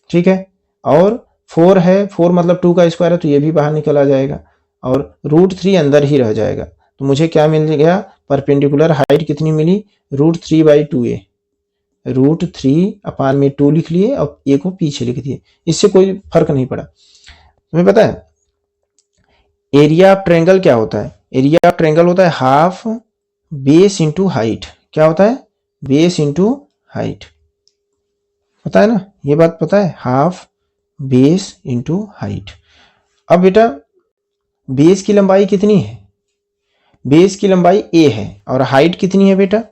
ठीक है, और 4 है, 4 मतलब 2 का स्क्वायर है तो ये भी बाहर निकल आ जाएगा, और √3 अंदर ही रह जाएगा। तो मुझे क्या मिल गया, परपेंडिकुलर हाइट कितनी मिली, √3/2a, √3/2 लिख लिए और a को पीछे लिख दिए, इससे कोई फर्क नहीं पड़ा। तुम्हें पता है एरिया ऑफ ट्रायंगल क्या होता है, एरिया ऑफ ट्रायंगल होता है हाफ बेस इंटू हाइट। क्या होता है, बेस इंटू हाइट, पता है ना, ये बात पता है, हाफ बेस इंटू हाइट। अब बेटा बेस की लंबाई कितनी है, बेस की लंबाई a है और हाइट कितनी है बेटा,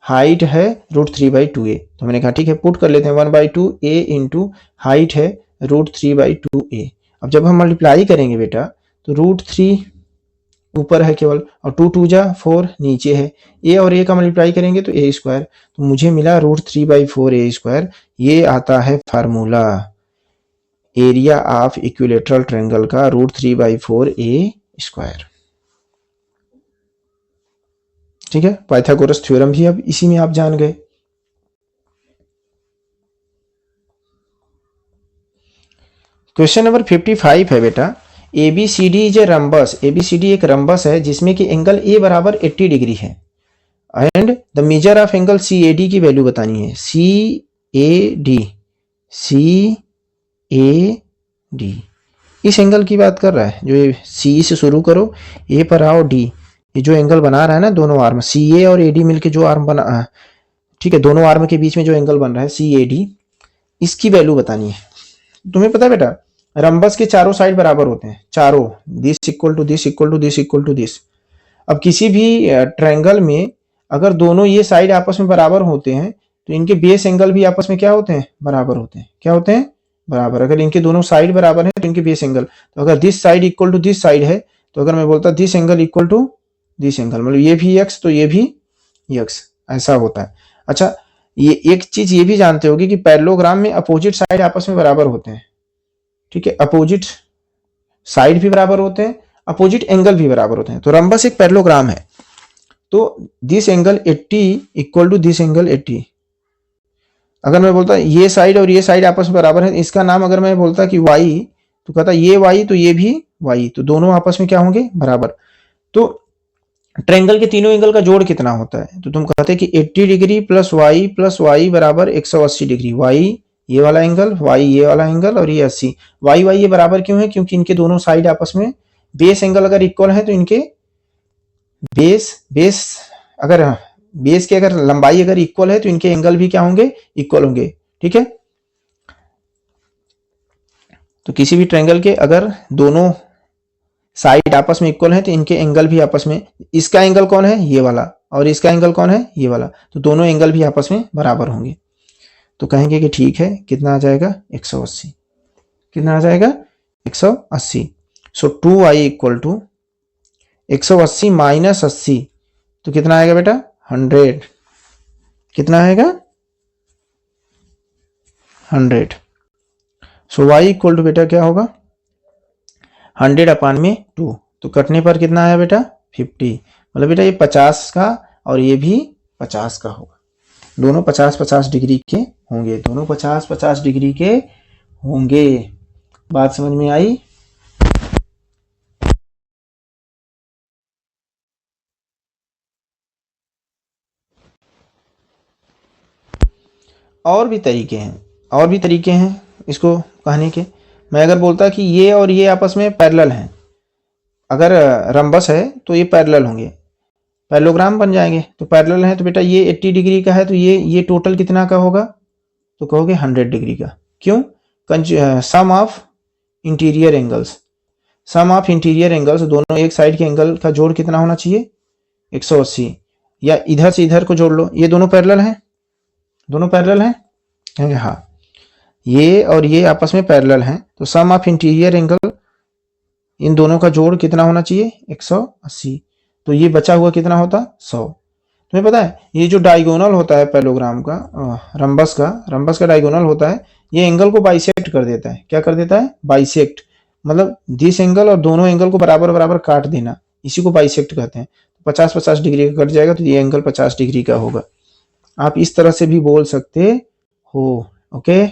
हाइट है √3/2a। तो मैंने कहा ठीक है पुट कर लेते हैं 1/2a इंटू हाइट है √3/2a। अब जब हम मल्टीप्लाई करेंगे बेटा तो √3 ऊपर है केवल और 2 2 जा 4 नीचे है, a और a का मल्टीप्लाई करेंगे तो a स्क्वायर, तो मुझे मिला √3/4a²। ये आता है formula area of equilateral triangle का, √3/4a²। ठीक है, पाइथागोरस थ्योरम भी अब इसी में आप जान गए। क्वेश्चन नंबर 55 है बेटा, ABCD is a rhombus, ABCD एक रंबस है जिसमें कि एंगल A बराबर 80 डिग्री है and the measure of angle CAD की वैल्यू बतानी है। CAD इस एंगल की बात कर रहा है, जो ये C से शुरू करो, A पर आओ D, ये जो एंगल बना रहा है ना दोनों आर्म, CA और AD मिलके जो आर्म बना, ठीक है, दोनों आर्म के बीच में जो एंगल बन रहा है CAD, इसकी वैल्यू बतानी है। तुम्हें पता है बेटा रंबस के चारों साइड बराबर होते हैं, चारों, this equal to this equal to this equal to this. अब किसी भी ट्रायंगल में अगर दोनों ये साइड आपस में बराबर होते हैं तो इनके बेस एंगल भी आपस में क्या होते हैं, बराबर होते हैं। क्या होते हैं, बराबर। अगर इनके दोनों साइड बराबर है तो इनके बेस एंगल, तो अगर this side equal to this side है तो अगर मैं बोलता this angle equal to this angle, मतलब ये भी x तो ये भी x, ऐसा होता है। अच्छा ये एक चीज ये भी जानते होगे कि पैरेललोग्राम में अपोजिट साइड आपस में बराबर होते हैं, ठीक है, अपोजिट साइड भी बराबर होते हैं, अपोजिट एंगल भी बराबर होते हैं। तो रंबस एक पैरेललोग्राम है, तो this angle 80 equal to this angle 80। अगर मैं बोलता ये साइड और ये साइड आपस में बराबर है, इसका नाम अगर मैं बोलता कि y, तो कहता ये y तो ये भी y, तो दोनों आपस में क्या होंगे, बराबर। तो ट्रायंगल के तीनों एंगल का जोड़ कितना होता है, तो तुम कहते कि 80 डिग्री प्लस y बराबर 180 डिग्री। y ये वाला एंगल, y ये वाला एंगल और ये 80। y ये बराबर क्यों है, क्योंकि इनके दोनों साइड आपस में बेस एंगल अगर इक्वल है तो इनके बेस अगर बेस की अगर लंबाई अगर इक्वल है तो इनके एंगल भी क्या होंगे, इक्वल होंगे। ठीक है, तो किसी भी ट्रायंगल के अगर दोनों साइड आपस में इक्वल है तो इनके एंगल भी आपस में, इसका एंगल कौन है, ये वाला, और इसका एंगल कौन है, ये वाला, तो दोनों एंगल भी आपस में बराबर होंगे। तो कहेंगे कि ठीक है, कितना आ जाएगा, 180। कितना आ जाएगा, 180। सो 2y इक्वल टू 180 माइनस 80, तो कितना आएगा बेटा, 100। कितना आएगा, 100। सो y इक्वल टू बेटा क्या होगा, 100/2, तो कटने पर कितना आया बेटा, 50। मतलब बेटा ये 50 का और ये भी 50 का होगा, दोनों 50-50 डिग्री के होंगे, दोनों 50-50 डिग्री के होंगे। बात समझ में आई। और भी तरीके हैं इसको कहने के। मैं अगर बोलता कि ये और ये आपस में पैरेलल हैं, अगर रंबस है तो ये पैरेलल होंगे, पैरेललोग्राम बन जाएंगे। तो पैरेलल है तो बेटा ये 80 डिग्री का है तो ये टोटल कितना का होगा, तो कहोगे 100 डिग्री का। क्यों, sum of interior angles, sum of interior angles, दोनों एक साइड के एंगल का जोड़ कितना होना चाहिए, 180, या इधर से इधर को जोड़ लो, ये दोनों पैरेलल हैं, दोनों पैरेलल हैं, कहेंगे हाँ, ये और ये आपस में पैरेलल हैं, तो सम ऑफ इंटीरियर एंगल, इन दोनों का जोड़ कितना होना चाहिए, 180। तो ये बचा हुआ कितना होता, 100। तुम्हें पता है ये जो डायगोनल होता है पैरेललोग्राम का, रंबस का डायगोनल होता है, ये एंगल को बाइसेक्ट कर देता है। क्या कर देता है, बाइसेक्ट, मतलब दिस एंगल और दोनों एंगल को बराबर बराबर काट देना, इसी को बाइसेक्ट कहते हैं। 50-50 डिग्री का कट जाएगा तो ये एंगल 50 डिग्री का होगा। आप इस तरह से भी बोल सकते हो। ओके,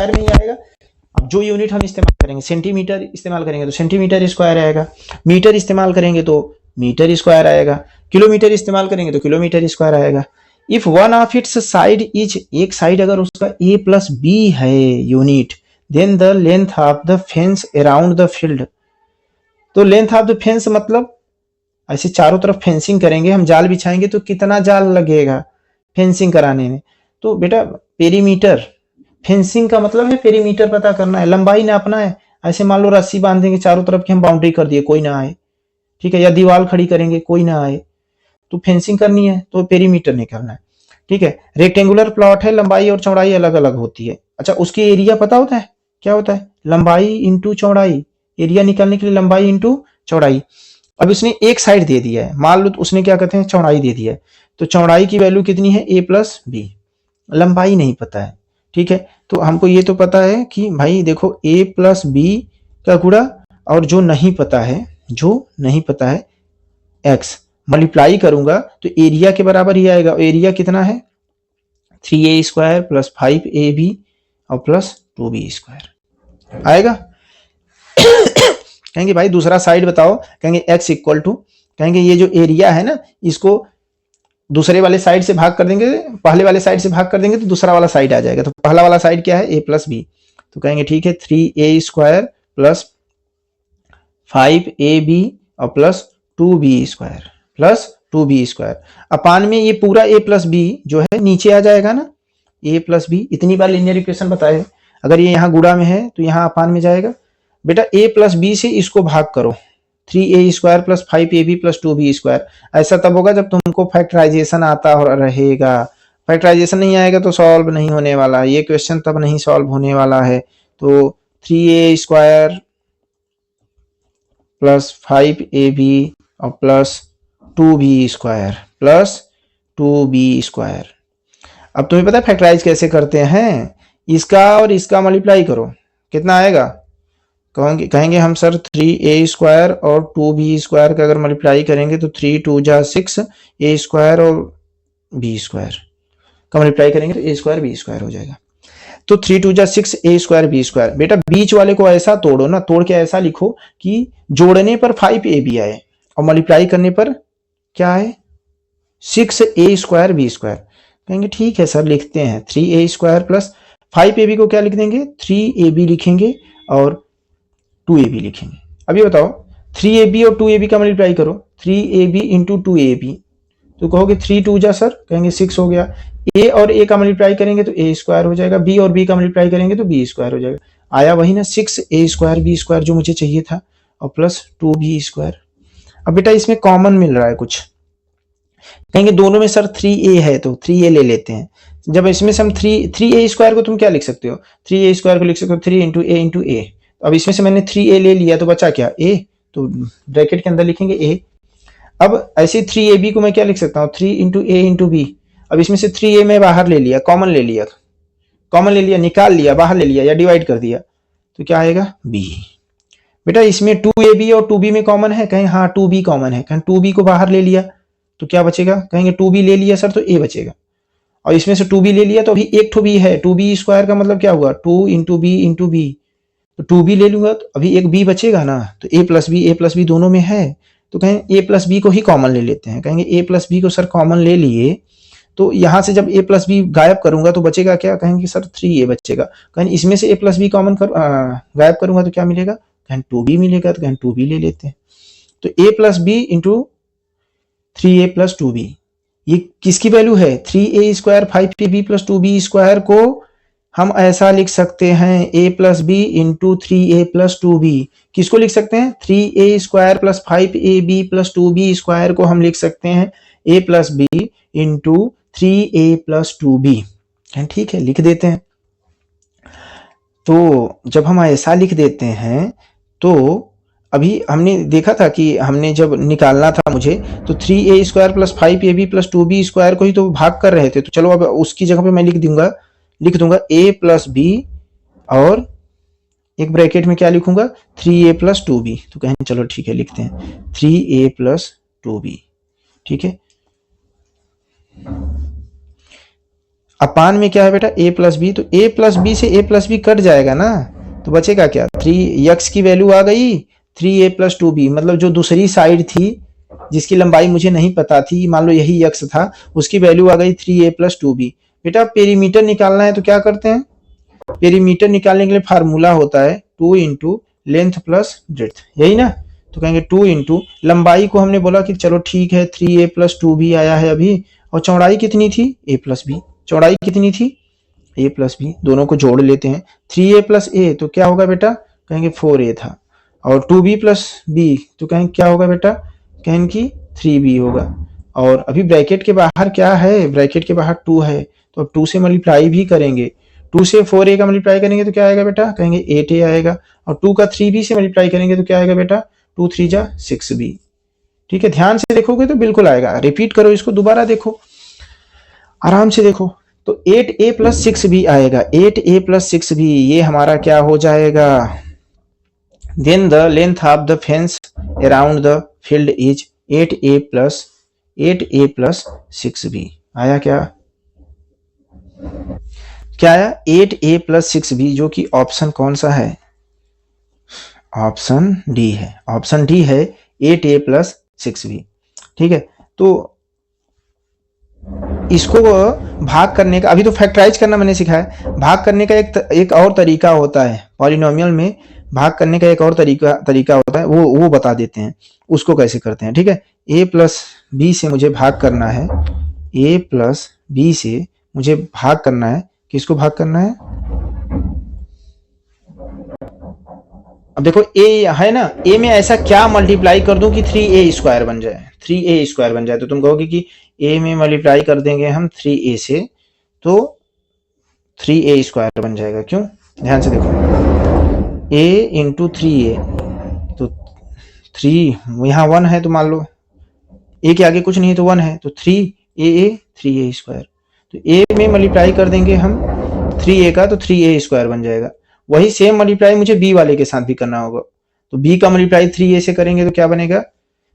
स्क्वायर में ही आएगा। अब जो यूनिट हम इस्तेमाल करेंगे, सेंटीमीटर इस्तेमाल करेंगे तो सेंटीमीटर स्क्वायर आएगा, मीटर इस्तेमाल करेंगे तो मीटर स्क्वायर आएगा, किलोमीटर इस्तेमाल करेंगे तो किलोमीटर स्क्वायर आएगा। If one of its side is, एक साइड अगर उसका a प्लस बी है unit, then the length of the fence around the field. तो लेंथ ऑफ द फेंस मतलब ऐसे चारों तरफ फेंसिंग करेंगे, हम जाल बिछाएंगे तो कितना जाल लगेगा फेंसिंग कराने में। तो बेटा पेरीमीटर, फेंसिंग का मतलब है पेरीमीटर पता करना है, लंबाई नापना है। ऐसे मान लो रस्सी बांध देंगे चारों तरफ की, हम बाउंड्री कर दिए, कोई ना आए, ठीक है, या दीवार खड़ी करेंगे कोई ना आए, तो फेंसिंग करनी है तो पेरीमीटर निकालना है, ठीक है। रेक्टेंगुलर प्लॉट है, लंबाई और चौड़ाई अलग अलग होती है। अच्छा, उसकी एरिया पता होता है, क्या होता है, लंबाई इंटू चौड़ाई। एरिया निकालने के लिए लंबाई इंटू चौड़ाई। अब उसने एक साइड दे दिया है, मान लो तो उसने क्या कहते हैं चौड़ाई दे दिया है, तो चौड़ाई की वैल्यू कितनी है a प्लस बी, लंबाई नहीं पता है, ठीक है। तो हमको ये तो पता है कि भाई देखो a प्लस बी का गुणा और जो नहीं पता है, जो नहीं पता है x, मल्टीप्लाई करूंगा तो एरिया के बराबर ही आएगा। एरिया कितना है 3a स्क्वायर प्लस 5ab और प्लस 2b स्क्वायर आएगा। कहेंगे भाई दूसरा साइड बताओ, कहेंगे x इक्वल टू, कहेंगे ये जो एरिया है ना इसको दूसरे वाले साइड से भाग कर देंगे, पहले वाले साइड से भाग कर देंगे तो दूसरा वाला साइड आ जाएगा। तो पहला वाला साइड क्या है a प्लस बी, तो कहेंगे ठीक है 3a स्क्वायर प्लस 5ab और plus 2b square plus 2b square. अपान में ये पूरा a प्लस बी जो है नीचे आ जाएगा ना, a प्लस बी, इतनी बार लीनियर इक्वेशन बताए, अगर ये यहाँ गुणा में है तो यहाँ अपान में जाएगा। बेटा a प्लस बी से इसको भाग करो, 3a square plus 5ab plus 2b square. ऐसा तब होगा जब तुमको फैक्टराइजेशन आता रहेगा, फैक्टराइजेशन नहीं आएगा तो सॉल्व नहीं होने वाला, ये क्वेश्चन तब नहीं सॉल्व होने वाला है। तो 3a स्क्वायर प्लस 5ab और plus 2b square plus 2b square. अब तुम्हें पता है फैक्टराइज कैसे करते हैं, इसका और इसका मल्टीप्लाई करो, कितना आएगा, कहेंगे हम सर 3a स्क्वायर और 2b स्क्वायर का अगर मल्टीप्लाई करेंगे तो 3 2 जा 6 a स्क्वायर और b स्क्वायर का मल्टीप्लाई करेंगे तो a स्क्वायर b स्क्वायर हो जाएगा। तो 3 2 जा 6 a स्क्वायर b स्क्वायर। बेटा बीच वाले को ऐसा तोड़ो ना, तोड़ के ऐसा लिखो कि जोड़ने पर 5ab आए और मल्टीप्लाई करने पर क्या आए 6a स्क्वायर b स्क्वायर। कहेंगे ठीक है सर लिखते हैं 3a स्क्वायर प्लस 5ab को क्या लिख देंगे 3ab लिखेंगे और 2ab लिखेंगे। अभी बताओ 3ab और 2ab का मल्टीप्लाई करो, 3ab इंटू 2ab, तो कहोगे 3 2 जा सर, कहेंगे 6 हो गया। a और a का मल्टीप्लाई करेंगे तो a स्क्वायर हो जाएगा, b और b का मल्टीप्लाई करेंगे तो b स्क्वायर हो जाएगा। आया वही ना 6a स्क्वायर b स्क्वायर जो मुझे चाहिए था और प्लस 2b स्क्वायर। अब बेटा इसमें कॉमन मिल रहा है कुछ, कहेंगे दोनों में सर 3a है तो 3a ले लेते हैं। जब इसमें से हम 3a स्क्वायर को तुम क्या लिख सकते हो, 3a स्क्वायर को लिख सकते हो 3 इंटू a इंटू a। अब इसमें से मैंने 3a ले लिया तो बचा क्या a, तो ब्रैकेट के अंदर लिखेंगे a। अब ऐसे 3ab को मैं क्या लिख सकता हूँ 3 इंटू a इंटू b। अब इसमें से 3a मैं बाहर ले लिया, कॉमन ले लिया, कॉमन ले लिया, निकाल लिया, बाहर ले लिया या डिवाइड कर दिया तो क्या आएगा b। बेटा इसमें 2ab और 2b में कॉमन है, कहें हाँ 2b कॉमन है, कहें 2b को बाहर ले लिया तो क्या बचेगा, कहेंगे 2b ले लिया सर तो a बचेगा। और इसमें से 2b ले लिया तो अभी एक ठो b है, 2b स्क्वायर का मतलब क्या हुआ 2 इंटू b इंटू b, तो 2b ले लूंगा तो अभी एक b बचेगा ना, तो a प्लस बी दोनों में है तो कहें a प्लस बी को ही कॉमन ले लेते हैं। कहेंगे a प्लस बी को सर कॉमन ले लिए तो यहाँ से जब a प्लस बी गायब करूंगा तो बचेगा क्या, कहेंगे सर 3a बचेगा। कहें इसमें से a प्लस बी कॉमन गायब करूंगा तो क्या मिलेगा, कहें 2b मिलेगा, तो कहें 2b ले लेते हैं। तो a plus b into 3a plus 2b, ये किसकी वैल्यू है 3a square 5ab plus 2b square को हम ऐसा लिख सकते हैं a plus b into 3a plus 2b। किसको लिख सकते हैं 3a square plus 5ab plus 2b square को हम लिख सकते हैं a plus b into 3a plus 2b। ठीक है लिख देते हैं। तो जब हम ऐसा लिख देते हैं तो अभी हमने देखा था कि हमने जब निकालना था मुझे तो 3a square plus 5ab plus 2b square को ही तो भाग कर रहे थे। तो चलो अब उसकी जगह पे मैं लिख दूंगा a प्लस बी और एक ब्रैकेट में क्या लिखूंगा 3a प्लस 2b। तो कहें चलो ठीक है लिखते हैं 3a प्लस 2b। ठीक है अपान में क्या है बेटा a प्लस बी, तो a प्लस बी से a प्लस बी कट जाएगा ना, तो बचेगा क्या, 3x की वैल्यू आ गई 3a प्लस 2b, मतलब जो दूसरी साइड थी जिसकी लंबाई मुझे नहीं पता थी, मान लो यही x था, उसकी वैल्यू आ गई 3a प्लस 2b। बेटा पेरीमीटर निकालना है तो क्या करते हैं, पेरीमीटर निकालने के लिए फार्मूला होता है 2 इंटू लेंथ प्लस ब्रेड्थ, यही ना, तो कहेंगे 2 इंटू लंबाई को हमने बोला कि चलो ठीक है 3a प्लस 2b आया है अभी, और चौड़ाई कितनी थी a प्लस बी, चौड़ाई कितनी थी a प्लस बी, दोनों को जोड़ लेते हैं 3a प्लस a तो क्या होगा बेटा, कहेंगे 4a था, और 2b प्लस b तो कहेंगे क्या होगा बेटा, कहेंगे कि 3b होगा, और अभी ब्रैकेट के बाहर क्या है, ब्रैकेट के बाहर 2 है, तो अब 2 से मल्टीप्लाई भी करेंगे, 2 से 4a का मल्टीप्लाई करेंगे तो क्या आएगा बेटा, कहेंगे 8a आएगा, और 2 का 3b से मल्टीप्लाई करेंगे तो क्या आएगा बेटा, 2 3 जा 6b। ठीक है, ध्यान से देखोगे तो बिल्कुल आएगा, रिपीट करो इसको, दोबारा देखो, आराम से देखो, तो 8a प्लस 6b आएगा, 8a प्लस 6b ये हमारा क्या हो जाएगा, then the length of the fence around the field is 8a plus 6b। आया क्या, क्या आया 8a प्लस 6b, जो कि ऑप्शन कौन सा है, ऑप्शन डी है, ऑप्शन डी है 8a प्लस 6b। ठीक है, तो इसको भाग करने का, अभी तो फैक्टराइज करना मैंने सिखाया, भाग करने का एक और तरीका होता है, पॉलिनोमियल में भाग करने का एक और तरीका होता है, वो बता देते हैं उसको कैसे करते हैं। ठीक है, a प्लस बी से मुझे भाग करना है, a प्लस बी से मुझे भाग करना है, किसको भाग करना है, अब देखो a है ना, a में ऐसा क्या मल्टीप्लाई कर दूं कि 3a स्क्वायर बन जाए, 3a स्क्वायर बन जाए, तो तुम कहोगे कि a में मल्टीप्लाई कर देंगे हम 3a से तो 3a स्क्वायर बन जाएगा, क्यों, ध्यान से देखो, a इंटू 3a, तो 3 यहाँ 1 है तो मान लो a के आगे कुछ नहीं है तो 1 है, तो 3a स्क्वायर, तो a में मल्टीप्लाई कर देंगे हम 3a का तो 3a स्क्वायर बन जाएगा। वही सेम मल्टीप्लाई मुझे b वाले के साथ भी करना होगा, तो b का मल्टीप्लाई 3a से करेंगे तो क्या बनेगा,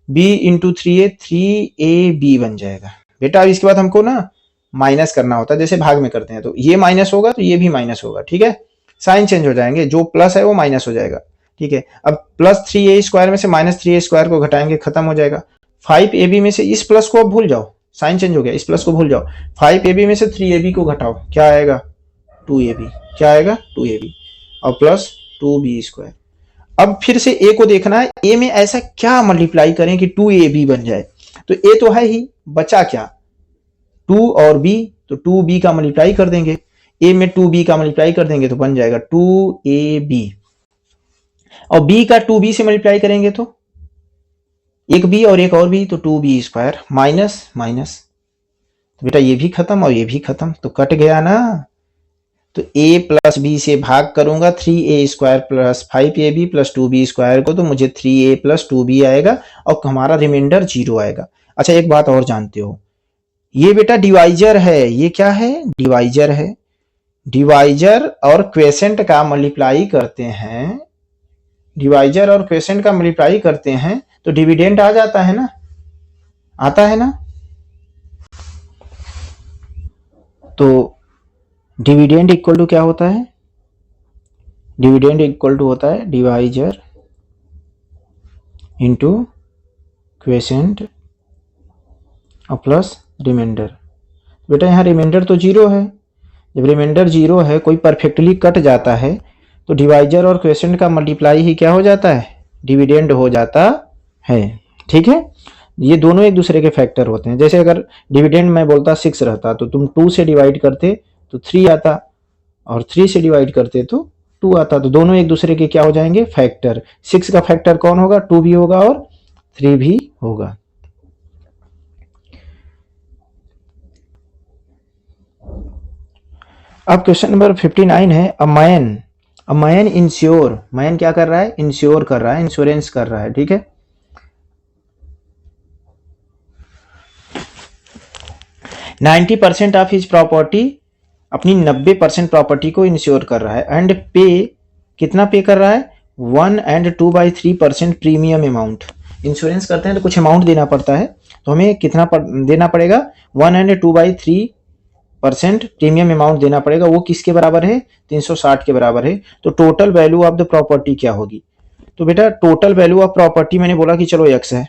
b इंटू 3a 3ab बन जाएगा। बेटा अब इसके बाद हमको ना माइनस करना होता है, जैसे भाग में करते हैं, तो ये माइनस होगा तो ये भी माइनस होगा, ठीक है, साइन चेंज हो जाएंगे, जो प्लस है वो माइनस हो जाएगा। ठीक है, अब प्लस 3a स्क्वायर में से माइनस 3a स्क्वायर को घटाएंगे, खत्म हो जाएगा। 5ab में से इस प्लस को अब भूल जाओ, साइन चेंज हो गया, इस प्लस को भूल जाओ, 5ab में से 3ab को घटाओ, क्या आएगा 2ab, क्या आएगा 2ab, और प्लस 2b स्क्वायर। अब फिर से a को देखना है, a में ऐसा क्या मल्टीप्लाई करें कि 2ab बन जाए, तो a तो है ही, बचा क्या 2 और b, तो 2b का मल्टीप्लाई कर देंगे, a में 2b का मल्टीप्लाई कर देंगे तो बन जाएगा 2ab, और b का 2b से मल्टीप्लाई करेंगे तो एक b और एक और b, तो 2b स्क्वायर माइनस माइनस, तो बेटा ये भी खत्म और ये भी खत्म, तो कट गया ना, तो a प्लस b से भाग करूंगा 3a square plus 5ab plus 2b square को, तो मुझे 3a प्लस 2b आएगा और हमारा रिमाइंडर 0 आएगा। अच्छा एक बात और जानते हो, ये बेटा डिवाइजर है, ये क्या है डिवाइजर है, डिवाइजर और क्वेसेंट का मल्टीप्लाई करते हैं, डिवाइजर और क्वेसेंट का मल्टीप्लाई करते हैं तो डिविडेंड आ जाता है ना, आता है ना, तो डिविडेंड इक्वल टू क्या होता है, डिविडेंड इक्वल टू होता है डिवाइजर इंटू क्वेसेंट और प्लस रिमाइंडर। बेटा यहाँ रिमाइंडर तो 0 है, जब रिमाइंडर 0 है, कोई परफेक्टली कट जाता है, तो डिवाइजर और क्वेसेंट का मल्टीप्लाई ही क्या हो जाता है, डिविडेंड हो जाता है। ठीक है, ये दोनों एक दूसरे के फैक्टर होते हैं, जैसे अगर डिविडेंड मैं बोलता 6 रहता तो तुम 2 से डिवाइड करते तो 3 आता, और 3 से डिवाइड करते तो 2 आता, तो दोनों एक दूसरे के क्या हो जाएंगे फैक्टर। 6 का फैक्टर कौन होगा, 2 भी होगा और 3 भी होगा। अब क्वेश्चन नंबर 59 है, अ मैन इंश्योर, मैन क्या कर रहा है, इंश्योर कर रहा है, इंश्योरेंस कर रहा है। ठीक है, %90 ऑफ हिज प्रॉपर्टी, अपनी 90% प्रॉपर्टी को इंश्योर कर रहा है, एंड पे, कितना पे कर रहा है 1 and 2/3% प्रीमियम अमाउंट। इंश्योरेंस करते हैं तो कुछ अमाउंट देना पड़ता है, तो हमें कितना देना पड़ेगा 1 and 2/3 परसेंट प्रीमियम अमाउंट देना पड़ेगा, वो किसके बराबर है? 360 के बराबर है। तो total value of the property क्या होगी? तो बेटा टोटल वैल्यू ऑफ प्रॉपर्टी मैंने बोला कि चलो x है।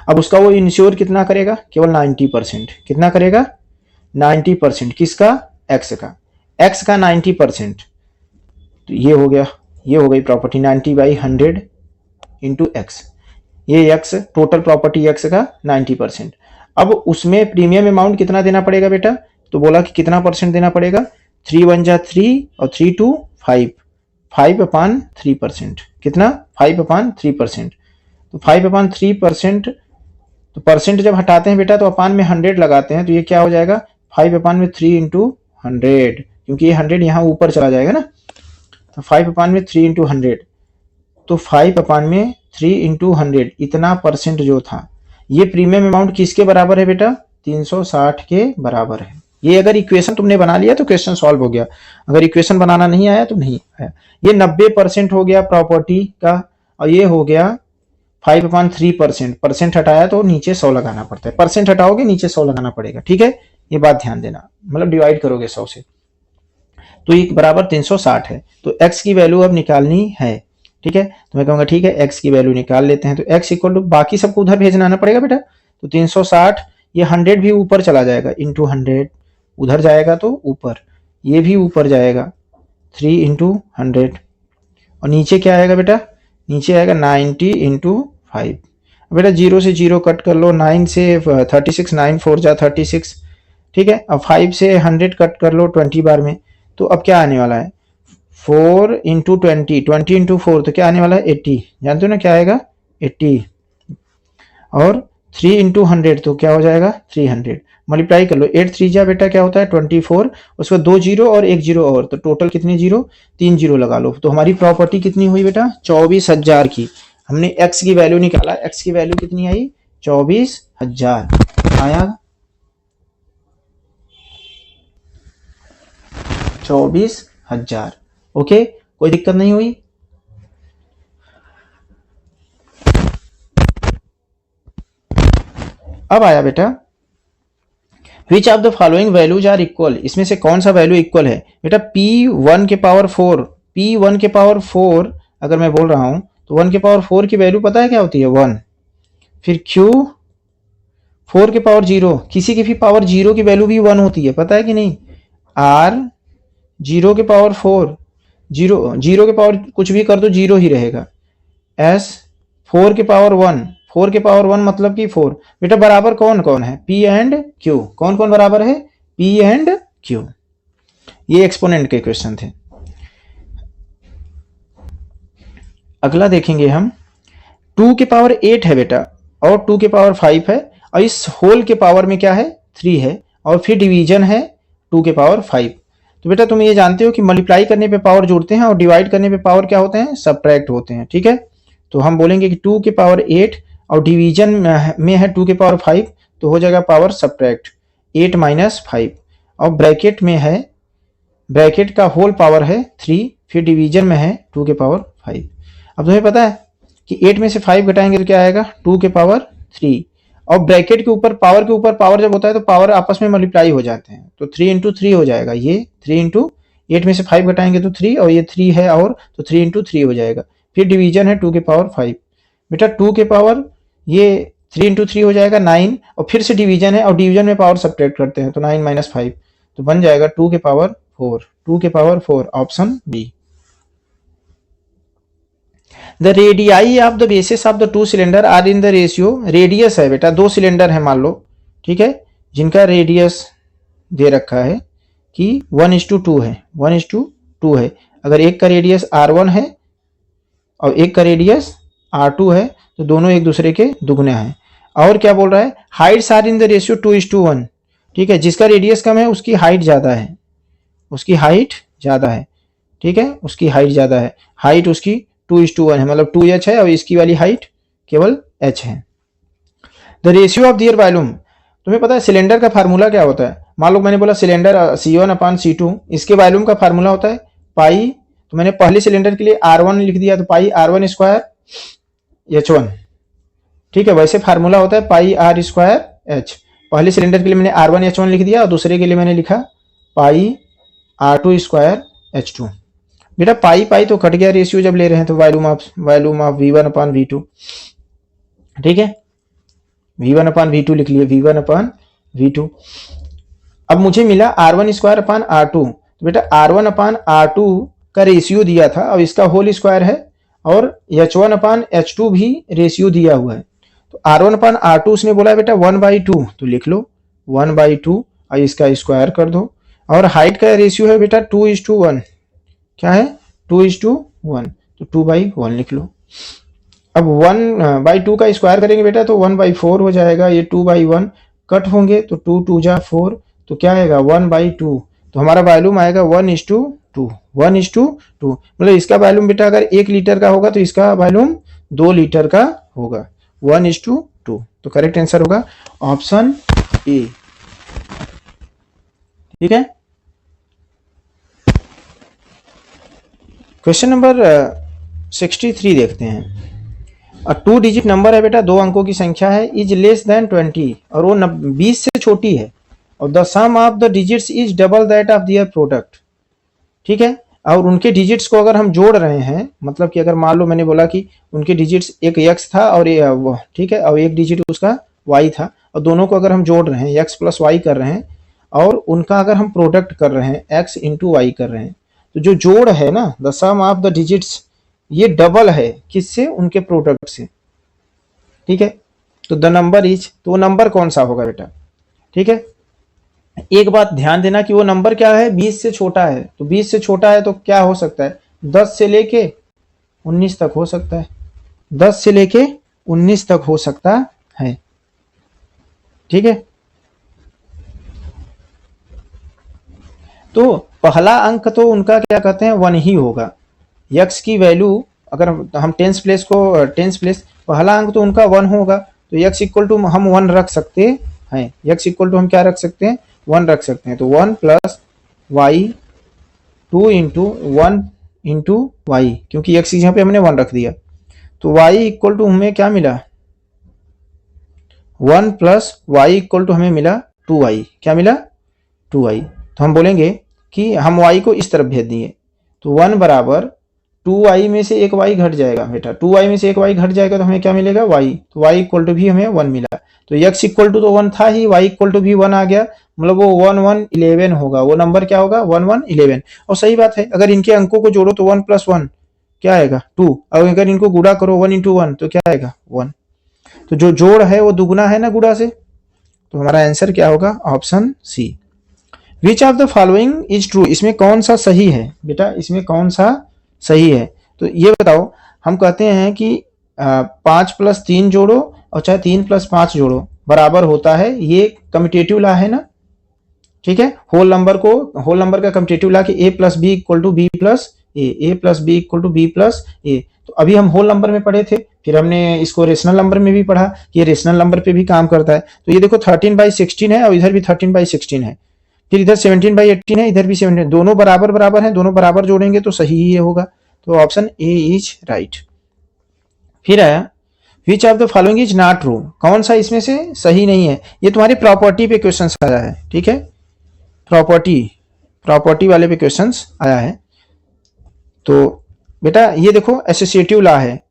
अब उसका वो इंश्योर कितना करेगा? केवल 90%। कितना करेगा? 90%। किसका? x का। x का 90%। तो ये हो गया, ये हो गई प्रॉपर्टी 90/100 इंटू एक्स। ये x टोटल प्रॉपर्टी x का 90%। अब उसमें प्रीमियम अमाउंट कितना देना पड़ेगा बेटा? तो बोला कि कितना परसेंट देना पड़ेगा? 3 1 जा 3 और 3 2 5, 5/3%। कितना? 5/3%। तो 5/3%, तो परसेंट जब हटाते हैं बेटा तो अपान में 100 लगाते हैं, तो ये क्या हो जाएगा? 5/3 इंटू 100, क्योंकि ये 100 यहाँ ऊपर चला जाएगा ना। तो 5/3 इंटू 100, तो 5/3 इंटू 100 इतना परसेंट जो था, ये प्रीमियम अमाउंट किसके बराबर है बेटा? 360 के बराबर है। ये अगर इक्वेशन तुमने बना लिया तो क्वेश्चन सॉल्व हो गया, अगर इक्वेशन बनाना नहीं आया तो नहीं आया। ये 90% हो गया प्रॉपर्टी का, और ये हो गया 5/3%। परसेंट हटाया तो नीचे 100 लगाना पड़ता है, परसेंट हटाओगे नीचे 100 लगाना पड़ेगा, ठीक है? ये बात ध्यान देना, मतलब डिवाइड करोगे 100 से, तो ये बराबर 360 है। तो x की वैल्यू अब निकालनी है, ठीक है? तो मैं कहूंगा ठीक है, x की वैल्यू निकाल लेते हैं। तो x इक्वल टू, बाकी सबको उधर भेजना आना पड़ेगा बेटा। तो 360, ये 100 भी ऊपर चला जाएगा, इंटू 100 उधर जाएगा तो ऊपर, ये भी ऊपर जाएगा 3 इंटू 100, और नीचे क्या आएगा बेटा? नीचे आएगा 90 इंटू 5। बेटा 0 से 0 कट कर लो, 9 से 36, 9 4 जा 36, ठीक है? अब 5 से 100 कट कर लो 20 बार में, तो अब क्या आने वाला है? 4 इंटू 20, 20 इंटू 4, तो क्या आने वाला है? 80। जानते हो ना क्या आएगा? 80। और 3 इंटू 100, तो क्या हो जाएगा? 300। मल्टीप्लाई कर लो, 8 3 जा बेटा क्या होता है? 24, उसको 2 जीरो और 1 जीरो और, तो टोटल कितने जीरो? 3 जीरो लगा लो। तो हमारी प्रॉपर्टी कितनी हुई बेटा? 24,000 की। हमने x की वैल्यू निकाला, x की वैल्यू कितनी आई? 24,000 आया, 24,000। ओके, कोई दिक्कत नहीं हुई? अब आया बेटा which of the following values are equal, इसमें से कौन सा वैल्यू इक्वल है? बेटा p1 के पावर 4, p1 के पावर 4 अगर मैं बोल रहा हूं तो 1 के पावर 4 की वैल्यू पता है क्या होती है? 1। फिर q 4 के पावर 0, किसी की भी पावर 0 की वैल्यू भी 1 होती है, पता है कि नहीं? r 0 के पावर 4, 0 के पावर कुछ भी कर दो 0 ही रहेगा। s 4 के पावर 1, 4 के पावर 1 मतलब कि 4। बेटा बराबर कौन कौन है? p and q। कौन कौन बराबर है? p and q। ये एक्सपोनेंट के क्वेश्चन थे। अगला देखेंगे हम, 2 के पावर 8 है बेटा, और 2 के पावर 5 है, और इस होल के पावर में क्या है? 3 है, और फिर डिवीजन है 2 के पावर 5। तो बेटा तुम ये जानते हो कि मल्टीप्लाई करने पे पावर जोड़ते हैं और डिवाइड करने पे पावर क्या होते हैं? सब्ट्रैक्ट होते हैं, ठीक है? तो हम बोलेंगे कि 2 के पावर 8 और डिवीजन में है 2 के पावर 5, तो हो जाएगा पावर सब्ट्रैक्ट 8 माइनस 5, और ब्रैकेट में है, ब्रैकेट का होल पावर है 3, फिर डिवीजन में है 2 के पावर 5। अब तुम्हें पता है कि 8 में से 5 घटाएंगे तो क्या आएगा? 2 के पावर 3, और ब्रैकेट के ऊपर पावर जब होता है तो पावर आपस में मल्टीप्लाई हो जाते हैं, तो 3 इंटू 3 हो जाएगा। ये 3 इंटू 8 में से 5 घटाएंगे तो 3, और ये 3 है, और तो 3 इंटू 3 हो जाएगा। फिर डिवीजन है 2 के पावर 5। बेटा 2 के पावर, ये 3 इंटू 3 हो जाएगा 9, और फिर से डिवीजन है, और डिवीजन में पावर सब्ट्रैक्ट करते हैं, तो 9 माइनस 5, तो बन जाएगा 2 के पावर 4। 2 के power 4, option B. The radii of the bases of the 2 cylinder are in the ratio, radius है बेटा, 2 सिलेंडर है मान लो, ठीक है, जिनका रेडियस दे रखा है कि 1:2 है, 1:2 है। अगर एक का रेडियस r1 है और एक का रेडियस r2 है, तो दोनों एक दूसरे के दुगने हैं। और क्या बोल रहा है? Heights are in the ratio 2:1, ठीक है, जिसका रेडियस कम है उसकी हाइट ज्यादा है, उसकी हाइट ज्यादा है, ठीक है, उसकी हाइट ज्यादा है, हाइट उसकी 2:1 है, मतलब 2h है, और इसकी वाली हाइट केवल h है। The ratio of their volume, तुम्हें पता है सिलेंडर का फार्मूला क्या होता है? मान लो मैंने बोला सिलेंडर C1/C2, इसके वॉल्यूम का फार्मूला होता है पाई, तो मैंने पहले सिलेंडर के लिए R1 लिख दिया, तो पाई R1 स्क्वायर H1, ठीक है, वैसे फार्मूला होता है पाई R स्क्वायर H। पहले सिलेंडर के लिए मैंने R1H1 लिख दिया और दूसरे के लिए मैंने लिखा पाई R2 स्क्वायर H2। बेटा पाई पाई तो कट गया, रेशियो जब ले रहे हैं तो volume of V1 upon V2, ठीक है, V1 अपॉन V2 लिख लिए, V1 अपॉन V2। अब मुझे मिला R1 स्क्वायर अपॉन R2, तो बेटा R1 अपॉन R2 का रेशियो दिया था, अब इसका होल स्क्वायर है, और H1 अपॉन H2 भी रेशियो दिया हुआ है। तो R1 अपॉन R2 उसने बोला है बेटा 1/2, तो लिख लो 1/2 और इसका स्क्वायर कर दो। और हाइट का रेशियो है बेटा 2:1, क्या है 2:1, तो 2/1 लिख लो। अब 1/2 का स्क्वायर करेंगे बेटा तो 1/4 हो जाएगा, ये 2/1 कट होंगे तो 2 2 जा 4, तो क्या आएगा 1/2, तो हमारा वॉल्यूम आएगा 1:2, 1:2। मतलब इसका वॉल्यूम बेटा अगर 1 लीटर का होगा तो इसका वॉल्यूम 2 लीटर का होगा, 1:2। तो करेक्ट आंसर होगा ऑप्शन ए, ठीक है। क्वेश्चन नंबर 63 देखते हैं। 2 डिजिट नंबर है बेटा, 2 अंकों की संख्या है, इज लेस देन 20, और वो 20 से छोटी है, और the sum of the digits is double that of their product, ठीक है। और उनके डिजिट्स को अगर हम जोड़ रहे हैं, मतलब कि अगर मान लो मैंने बोला कि उनके डिजिट्स एक x था और ठीक है, और एक डिजिट उसका y था, और दोनों को अगर हम जोड़ रहे हैं x प्लस y कर रहे हैं, और उनका अगर हम प्रोडक्ट कर रहे हैं x इंटू वाई कर रहे हैं, तो जो जोड़ है ना, the sum of the digits, ये डबल है किससे, उनके प्रोडक्ट से, ठीक है। तो द नंबर इज, तो वो नंबर कौन सा होगा बेटा, ठीक है। एक बात ध्यान देना कि वो नंबर क्या है, 20 से छोटा है, तो 20 से छोटा है तो क्या हो सकता है, 10 से लेके 19 तक हो सकता है, 10 से लेके 19 तक हो सकता है, ठीक है। तो पहला अंक तो उनका क्या कहते हैं 1 ही होगा, x की वैल्यू अगर हम टेंस प्लेस पहला अंक तो उनका 1 होगा, तो x इक्वल टू हम 1 रख सकते हैं, x इक्वल टू हम क्या रख सकते हैं 1 रख सकते हैं, तो 1 plus y 2 into 1 into y, क्योंकि x यहाँ पे हमने 1 रख दिया, तो y इक्वल टू हमें क्या मिला 1 प्लस y इक्वल टू हमें मिला 2y, क्या मिला 2y। तो हम बोलेंगे कि हम y को इस तरफ भेज दिए, तो 1 बराबर 2y में से एक y घट जाएगा बेटा, 2y में से एक y घट जाएगा तो हमें क्या मिलेगा y, तो y इक्वल टू भी हमें 1 मिला, तो x इक्वल टू तो 1 था ही, y इक्वल टू भी 1 आ गया, मतलब वो 1 1 11 होगा, वो नंबर क्या होगा 1 1 11। और सही बात है, अगर इनके अंकों को जोड़ो तो 1 प्लस 1 क्या आएगा 2, और अगर इनको गुणा करो 1 इंटू 1 तो क्या आएगा 1, तो जो जोड़ है वो दुगुना है ना गुणा से, तो हमारा आंसर क्या होगा option C. Which of the following is true, इसमें कौन सा सही है बेटा, इसमें कौन सा सही है, तो ये बताओ। हम कहते हैं कि 5 प्लस 3 जोड़ो और चाहे 3 प्लस 5 जोड़ो बराबर होता है, ये कम्यूटेटिव लॉ है ना, ठीक है। होल नंबर का कम्यूटेटिव लॉ कि a plus B equal to B plus A plus B equal to B plus A. तो अभी हम होल नंबर में पढ़े थे, फिर हमने इसको रेशनल नंबर में भी पढ़ा कि ये रेशनल नंबर पे भी काम करता है। तो ये देखो 13/16 है और इधर भी 13/16 है, फिर इधर 17/18 है, इधर भी 17, दोनों बराबर हैं, दोनों बराबर जोड़ेंगे तो सही ही होगा, तो ऑप्शन ए इज राइट। फिर आया विच of the following is not true, कौन सा इसमें से सही नहीं है, ये तुम्हारी प्रॉपर्टी पे क्वेश्चन आया है, ठीक है, प्रॉपर्टी वाले पे क्वेश्चन आया है। तो बेटा ये देखो एसोसिएटिव लॉ है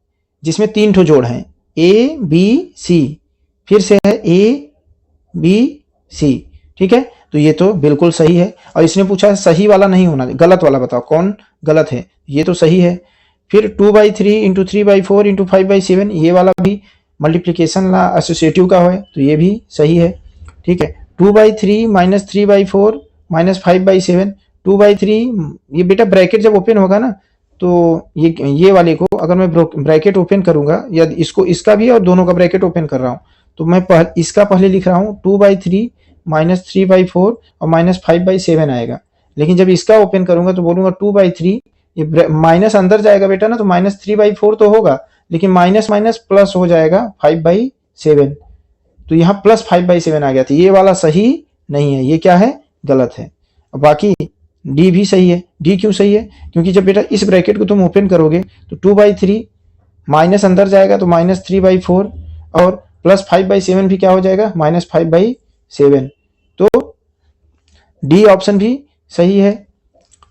जिसमें 3 ठो जोड़ हैं ए बी सी, फिर से है ए बी सी, ठीक है, तो ये तो बिल्कुल सही है। और इसने पूछा है सही वाला नहीं होना, गलत वाला बताओ कौन गलत है, ये तो सही है। फिर 2/3 इंटू 3/4 इंटू 5/7, ये वाला भी मल्टीप्लीकेशन लॉ एसोसिएटिव का है, तो ये भी सही है, ठीक है। 2/3 माइनस 3/4 माइनस 5/7, 2/3 ये बेटा ब्रैकेट जब ओपन होगा ना, तो ये वाले को अगर मैं ब्रैकेट ओपन करूंगा, या इसको इसका भी और दोनों का ब्रैकेट ओपन कर रहा हूं, तो मैं इसका पहले लिख रहा हूं 2/3 माइनस 3/4 और माइनस 5/7 आएगा, लेकिन जब इसका ओपन करूंगा तो बोलूंगा 2/3, ये माइनस अंदर जाएगा बेटा ना, तो माइनस 3/4 तो होगा, लेकिन माइनस माइनस प्लस हो जाएगा 5/7, तो यहाँ प्लस 5/7 आ गया था, ये वाला सही नहीं है, ये क्या है गलत है। बाकी डी भी सही है। डी क्यों सही है, क्योंकि जब बेटा इस ब्रैकेट को तुम ओपन करोगे तो 2/3 माइनस अंदर जाएगा तो माइनस 3/4 और प्लस 5/7 भी क्या हो जाएगा माइनस 5/7, 7। तो डी ऑप्शन भी सही है,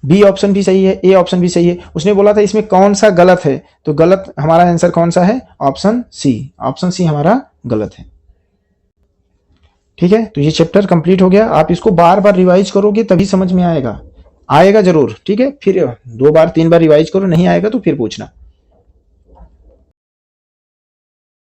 बी ऑप्शन भी सही है, ए ऑप्शन भी सही है। उसने बोला था इसमें कौन सा गलत है, तो गलत हमारा आंसर कौन सा है? Option C. ऑप्शन सी हमारा गलत है। ठीक है, तो ये चैप्टर कंप्लीट हो गया। आप इसको बार बार रिवाइज करोगे तभी समझ में आएगा, आएगा जरूर। ठीक है, फिर 2 बार 3 बार रिवाइज करो, नहीं आएगा तो फिर पूछना।